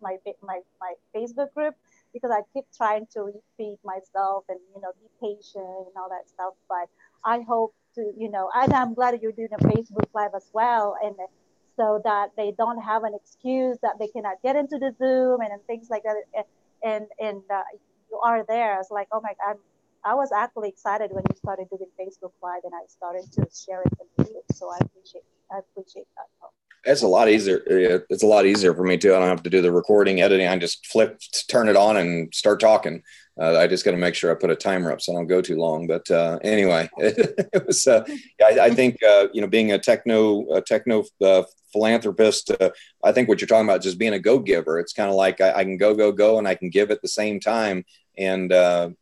my Facebook group, because I keep trying to repeat myself and, you know, be patient and all that stuff. But I hope to, you know, and I'm glad you're doing a Facebook Live as well, and so that they don't have an excuse that they cannot get into the Zoom and things like that. And you are there. I was like, oh my God, I was actually excited when you started doing Facebook Live, and I started to share it in the group. So I appreciate that. It's a lot easier. It's a lot easier for me too. I don't have to do the recording, editing. I just turn it on and start talking. I just got to make sure I put a timer up so I don't go too long. But anyway, it was. I think you know, being a techno philanthropist. I think what you're talking about is just being a go-giver. It's kind of like I can go, and I can give at the same time. And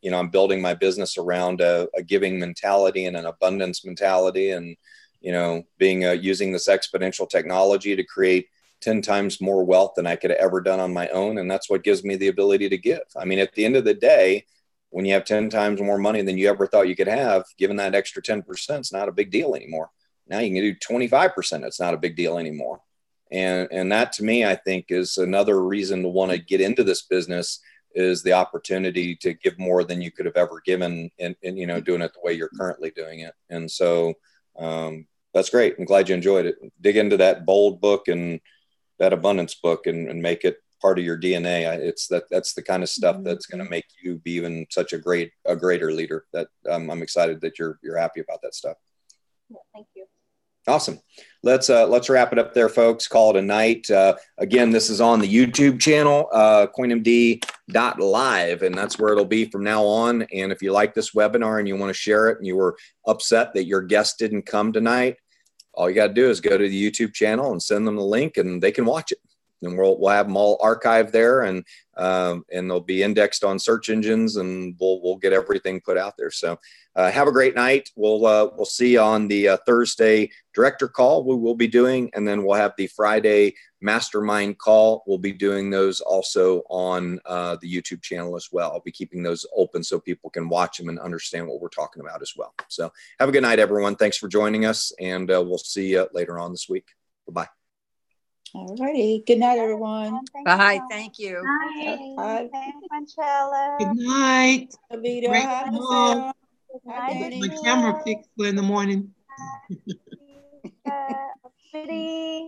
you know, I'm building my business around a giving mentality and an abundance mentality, and you know, being using this exponential technology to create 10 times more wealth than I could have ever done on my own. And that's what gives me the ability to give. I mean, at the end of the day, when you have 10 times more money than you ever thought you could have, given that extra 10%, it's not a big deal anymore. Now you can do 25%. It's not a big deal anymore. And that to me, I think is another reason to want to get into this business, is the opportunity to give more than you could have ever given, and you know, doing it the way you're currently doing it. And so, that's great. I'm glad you enjoyed it. Dig into that bold book and that abundance book and make it part of your DNA. That's the kind of stuff that's going to make you be even such a greater leader. That I'm excited that you're happy about that stuff. Yeah, thank you. Awesome. Let's wrap it up there, folks. Call it a night. Again, this is on the YouTube channel, CoinMD.live, and that's where it'll be from now on. And if you like this webinar and you want to share it, and you were upset that your guest didn't come tonight, all you got to do is go to the YouTube channel and send them the link, and they can watch it. and we'll have them all archived there, and they'll be indexed on search engines, and we'll get everything put out there. So have a great night. We'll see you on the Thursday director call we will be doing, and then we'll have the Friday mastermind call. We'll be doing those also on the YouTube channel as well. I'll be keeping those open so people can watch them and understand what we're talking about as well. So have a good night, everyone. Thanks for joining us, and we'll see you later on this week. Bye-bye. All righty. Good night, everyone. Bye. Thank you. Bye. Thanks, Manchella. Good night. Avita, Great hi, call. Sarah. Good Hi, night, Danny. My camera fixed in the morning. Pretty.